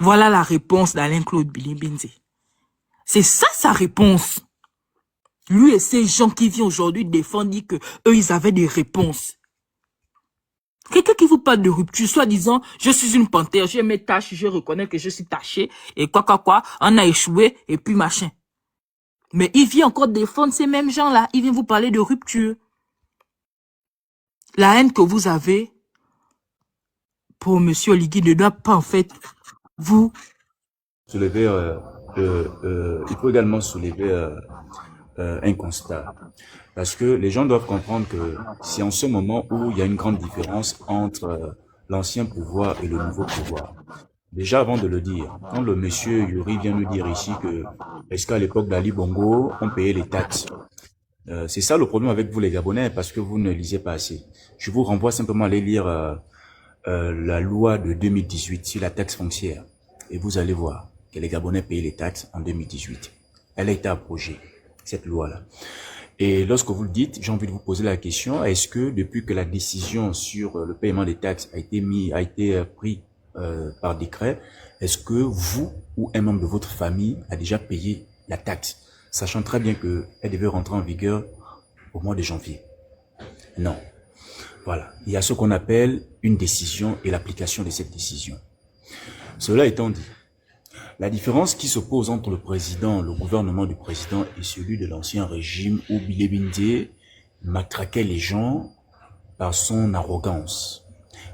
Voilà la réponse d'Alain-Claude Bilibinze. C'est ça sa réponse. Lui et ces gens qui viennent aujourd'hui défendre, disent que eux, ils avaient des réponses. Quelqu'un qui vous parle de rupture, soit disant, je suis une panthère, j'ai mes tâches, je reconnais que je suis taché, et quoi, on a échoué, et puis machin. Mais il vient encore défendre ces mêmes gens-là, il vient vous parler de rupture. La haine que vous avez pour M. Oligui ne doit pas, en fait, vous soulever, il faut également soulever un constat. Parce que les gens doivent comprendre que c'est en ce moment où il y a une grande différence entre l'ancien pouvoir et le nouveau pouvoir. Déjà, avant de le dire, quand le monsieur Yuri vient nous dire ici que, est-ce qu'à l'époque d'Ali Bongo, on payait les taxes? C'est ça le problème avec vous les Gabonais, parce que vous ne lisez pas assez. Je vous renvoie simplement à aller lire la loi de 2018 sur la taxe foncière. Et vous allez voir que les Gabonais payaient les taxes en 2018. Elle a été abrogée, cette loi-là. Et lorsque vous le dites, j'ai envie de vous poser la question, est-ce que depuis que la décision sur le paiement des taxes a été pris par décret, est-ce que vous ou un membre de votre famille a déjà payé la taxe, sachant très bien qu'elle devait rentrer en vigueur au mois de janvier? Non. Voilà. Il y a ce qu'on appelle une décision et l'application de cette décision. Cela étant dit, la différence qui s'oppose entre le président, le gouvernement du président et celui de l'ancien régime où Bilé Bindé matraquait les gens par son arrogance,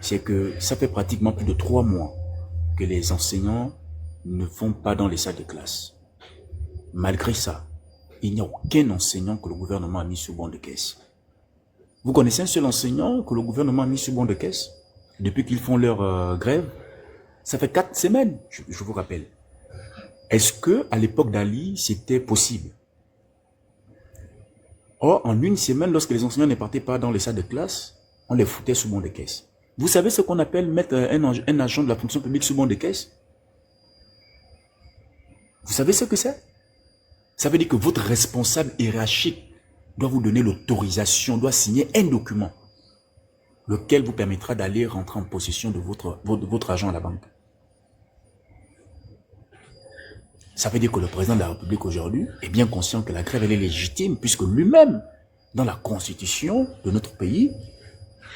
c'est que ça fait pratiquement plus de 3 mois que les enseignants ne vont pas dans les salles de classe. Malgré ça, il n'y a aucun enseignant que le gouvernement a mis sous bon de caisse. Vous connaissez un seul enseignant que le gouvernement a mis sous bon de caisse depuis qu'ils font leur grève? Ça fait 4 semaines, je vous rappelle. Est-ce que à l'époque d'Ali, c'était possible? Or, en une semaine, lorsque les enseignants ne partaient pas dans les salles de classe, on les foutait sous bon de caisse. Vous savez ce qu'on appelle mettre un agent de la fonction publique sous bon de caisse? Vous savez ce que c'est? Ça veut dire que votre responsable hiérarchique doit vous donner l'autorisation, doit signer un document, lequel vous permettra d'aller rentrer en possession de votre argent à la banque. Ça veut dire que le président de la République aujourd'hui est bien conscient que la grève elle est légitime, puisque lui-même, dans la constitution de notre pays,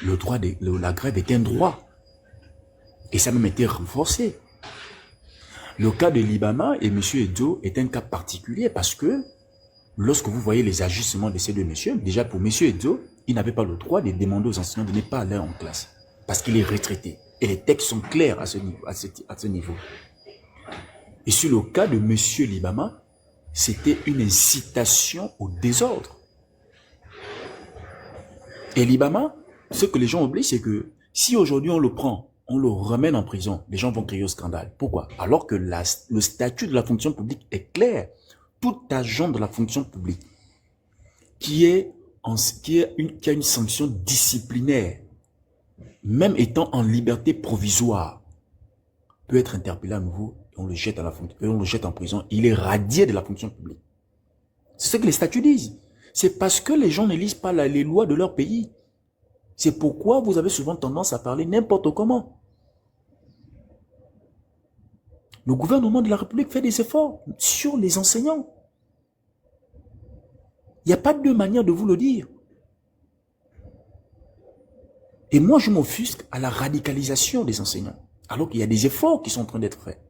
la grève est un droit. Et ça a même été renforcé. Le cas de Libama et M. Edo est un cas particulier parce que lorsque vous voyez les agissements de ces deux messieurs, déjà pour M. Edo, il n'avait pas le droit de demander aux enseignants de ne pas aller en classe parce qu'il est retraité. Et les textes sont clairs à ce niveau. Et sur le cas de M. Libama, c'était une incitation au désordre. Et Libama, ce que les gens oublient, c'est que si aujourd'hui on le prend, on le ramène en prison, les gens vont crier au scandale. Pourquoi? Alors que le statut de la fonction publique est clair. Tout agent de la fonction publique qui a une sanction disciplinaire, même étant en liberté provisoire, peut être interpellé à nouveau et on le jette en prison. Il est radié de la fonction publique. C'est ce que les statuts disent. C'est parce que les gens ne lisent pas les lois de leur pays. C'est pourquoi vous avez souvent tendance à parler n'importe comment. Le gouvernement de la République fait des efforts sur les enseignants. Il n'y a pas de manière de vous le dire. Et moi, je m'offusque à la radicalisation des enseignants, alors qu'il y a des efforts qui sont en train d'être faits.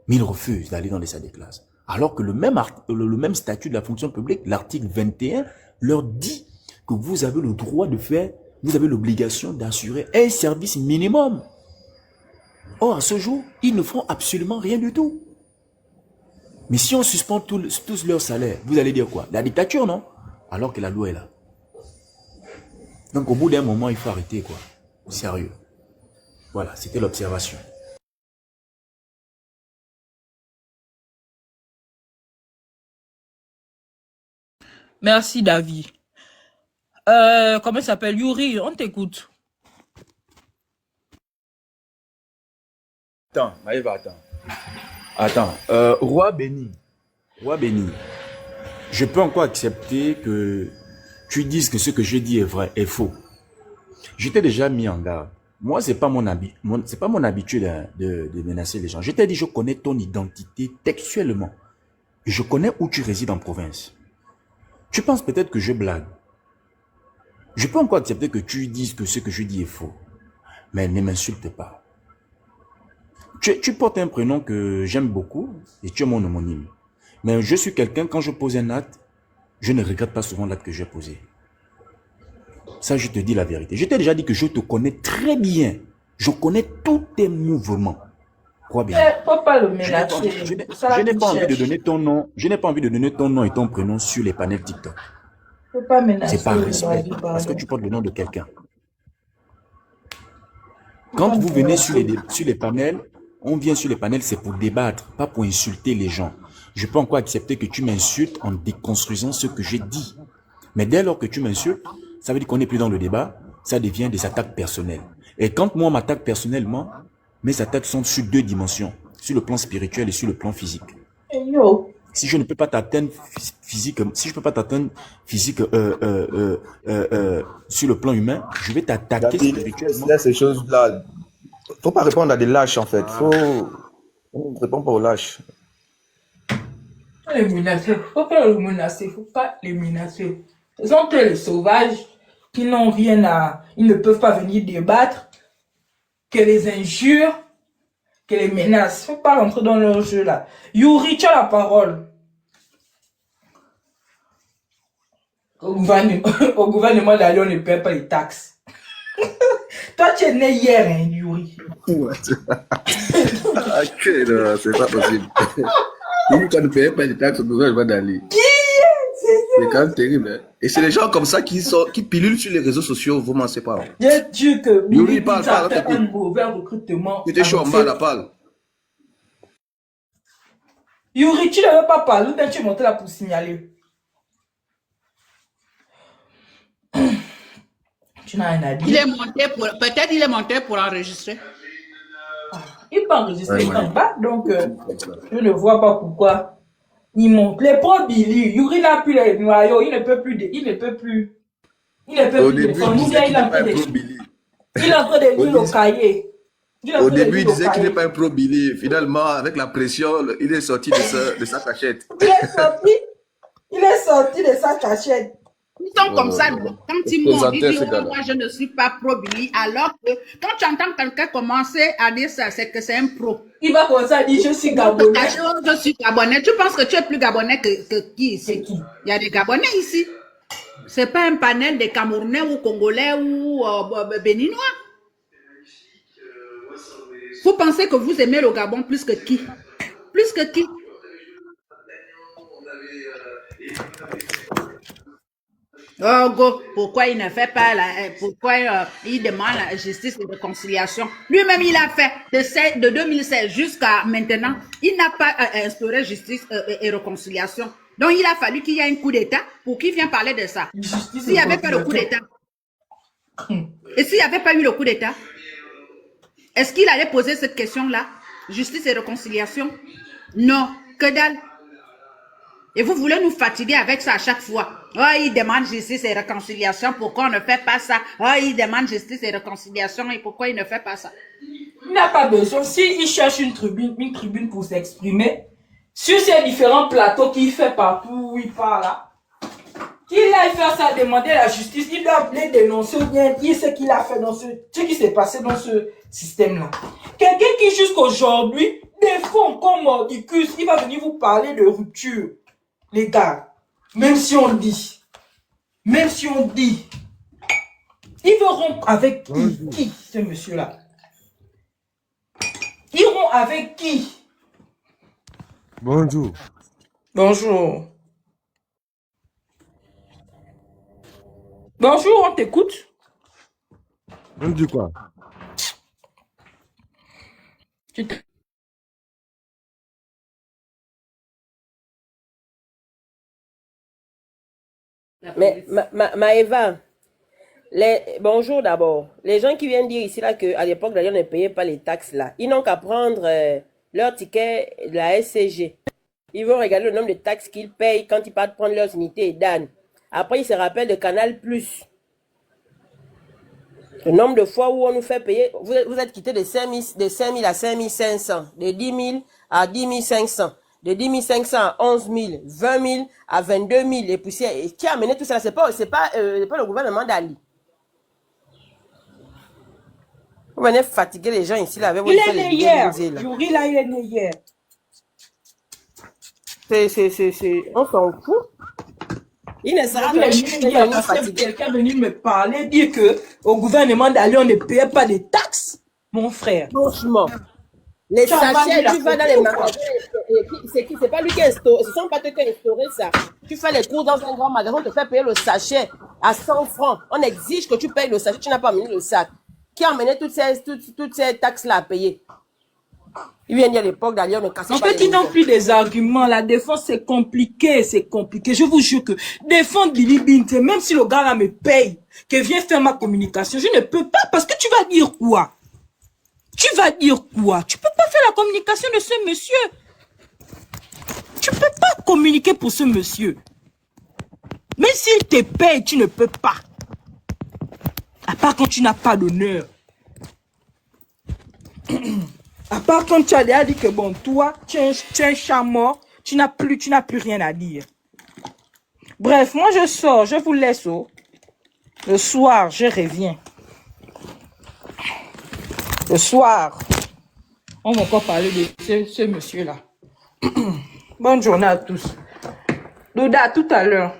Mais ils refusent d'aller dans les salles de classe. Alors que le même statut de la fonction publique, l'article 21, leur dit que vous avez le droit de faire, vous avez l'obligation d'assurer un service minimum. Or, à ce jour, ils ne font absolument rien du tout. Mais si on suspend tous leurs salaires, vous allez dire quoi? La dictature, non? Alors que la loi est là. Donc, au bout d'un moment, il faut arrêter, quoi. Sérieux. Voilà, c'était l'observation. Merci, David. Comment il s'appelle? Yuri, on t'écoute. Attends, Maëva, attends. Attends, Roi Béni, je peux encore accepter que tu dises que ce que je dis est vrai, est faux. Je t'ai déjà mis en garde. Moi, c'est pas mon habitude de menacer les gens. Je t'ai dit, je connais ton identité textuellement. Et je connais où tu résides en province. Tu penses peut-être que je blague. Je peux encore accepter que tu dises que ce que je dis est faux. Mais ne m'insulte pas. Tu portes un prénom que j'aime beaucoup et tu es mon homonyme. Mais je suis quelqu'un, quand je pose un acte, je ne regrette pas souvent l'acte que j'ai posé. Ça, je te dis la vérité. Je t'ai déjà dit que je te connais très bien. Je connais tous tes mouvements. Crois bien. Faut pas le menacer. Je n'ai pas envie de donner ton nom. Je n'ai pas envie de donner ton nom et ton prénom sur les panels TikTok. Faut pas menacer. C'est pas respect. Parce que tu portes le nom de quelqu'un. Quand vous venez sur les panels, on vient sur les panels, c'est pour débattre, pas pour insulter les gens. Je peux encore accepter que tu m'insultes en déconstruisant ce que j'ai dit. Mais dès lors que tu m'insultes, ça veut dire qu'on n'est plus dans le débat, ça devient des attaques personnelles. Et quand moi, on m'attaque personnellement, mes attaques sont sur 2 dimensions, sur le plan spirituel et sur le plan physique. Hey yo. si je ne peux pas t'atteindre physique, si je peux pas t'atteindre physique sur le plan humain, je vais t'attaquer spirituellement. Là, ces choses-là, faut pas répondre à des lâches en fait. On ne répond pas aux lâches. Faut les menacer. Faut pas les menacer. Faut pas les menacer. Ce sont eux les sauvages qui n'ont rien à... Ils ne peuvent pas venir débattre, que les injures, que les menaces. Faut pas rentrer dans leur jeu là. Yuri, tu as la parole. Au gouvernement d'Ali, on ne paie pas les taxes. Toi, tu es né hier, hein, Yuri. Ok, non, c'est pas possible. Il dit qu'on ne payait pas les taxes au gouvernement d'Ali. C'est quand même terrible. Hein? Et c'est les gens comme ça qui pilulent sur les réseaux sociaux, vous m'en savez pas. J'ai dit que Yuri, parle, ça fait un mauvais recrutement. Tu étais chaud en bas, la parle. Yuri, tu n'avais pas parlé, ou bien tu es monté là pour signaler. Tu n'as rien à dire. Il est monté pour, peut-être il est monté pour enregistrer. Il peut enregistrer en bas, donc je ne vois pas pourquoi il monte. Les pro Billy, Yuri n'a plus les noyaux, il ne peut plus. Il est en train de lire le cahier. Au début, il disait qu'il n'est pas un pro Billy. Finalement, avec la pression, il est sorti de sa cachette. Il est sorti de sa cachette. Ils sont comme ça, quand ils m'ont dit, moi je ne suis pas pro Billy, alors que quand tu entends quelqu'un commencer à dire ça, c'est que c'est un pro. Il va commencer à dire je suis gabonais. Je suis gabonais. Tu penses que tu es plus gabonais que qui ici? Il y a des gabonais ici. C'est pas un panel de Camerounais ou Congolais ou Béninois. Vous pensez que vous aimez le Gabon plus que qui? Plus que qui? Oh, go, pourquoi il ne fait pas pourquoi il demande la justice et réconciliation? Lui-même, il a fait de 2016 jusqu'à maintenant, il n'a pas instauré justice et réconciliation. Donc, il a fallu qu'il y ait un coup d'État pour qu'il vienne parler de ça. S'il n'y avait pas le coup d'État, et s'il n'y avait pas eu le coup d'État, est-ce qu'il allait poser cette question-là? Justice et réconciliation? Non, que dalle. Et vous voulez nous fatiguer avec ça à chaque fois. Oh, il demande justice et réconciliation, pourquoi on ne fait pas ça? Oh, il demande justice et réconciliation, et pourquoi il ne fait pas ça? Il n'a pas besoin. S'il cherche une tribune pour s'exprimer, sur ces différents plateaux qu'il fait partout où il parle là, qu'il aille faire ça, demander la justice, il doit les dénoncer ou bien dire ce qu'il a fait dans ce qui s'est passé dans ce système-là. Quelqu'un qui jusqu'aujourd'hui défend comme Mordicus, il va venir vous parler de rupture. Les gars, même si on dit, il veut rompre avec qui ce monsieur-là? Il rompt avec qui? Bonjour. Bonjour. Bonjour, on t'écoute. On dit quoi? Mais Maëva, bonjour d'abord. Les gens qui viennent dire ici là qu'à l'époque d'ailleurs ne payaient pas les taxes là, ils n'ont qu'à prendre leur ticket de la SCG. Ils vont regarder le nombre de taxes qu'ils payent quand ils partent prendre leurs unités et d'âne. Après, ils se rappellent de Canal+. Le nombre de fois où on nous fait payer, vous êtes quitté de 5 000 à 5 500, de 10 000 à 10 500. De 10 500 à 11 000, 20 000 à 22 000, et poussières. Et qui a amené tout ça? C'est pas le gouvernement d'Ali. Vous venez fatiguer les gens ici là avec vos Il est né hier. Yuri là, il est né hier. On s'en fout. Il ne sera pas fatigué. Quelqu'un est venu me parler, dire que au gouvernement d'Ali, on ne payait pas de taxes, mon frère. Franchement. Les sachets, tu vas dans les magasins, c'est pas lui qui a instauré, ce sont pas eux qui ont instauré ça. Tu fais les cours dans un grand magasin, on te fait payer le sachet à 100 francs. On exige que tu payes le sachet, tu n'as pas amené le sac. Qui a amené toutes ces taxes-là à payer? Il vient dire à l'époque d'ailleurs, on ne casse pas. En fait, ils n'ont plus des arguments. La défense, c'est compliqué, Je vous jure que défendre Billy Binte, même si le gars là me paye, que vient faire ma communication, je ne peux pas, parce que tu vas dire quoi? Tu vas dire quoi? Tu peux pas faire la communication de ce monsieur. Tu peux pas communiquer pour ce monsieur. Même s'il te paye, tu ne peux pas. À part quand tu n'as pas d'honneur. À part quand tu as déjà dit que bon, toi, tu es un chat mort, tu n'as plus rien à dire. Bref, moi je sors, je vous laisse. Oh. Le soir, je reviens. Le soir, on va encore parler de ce monsieur-là. Bonne journée à tous. Douda, à tout à l'heure.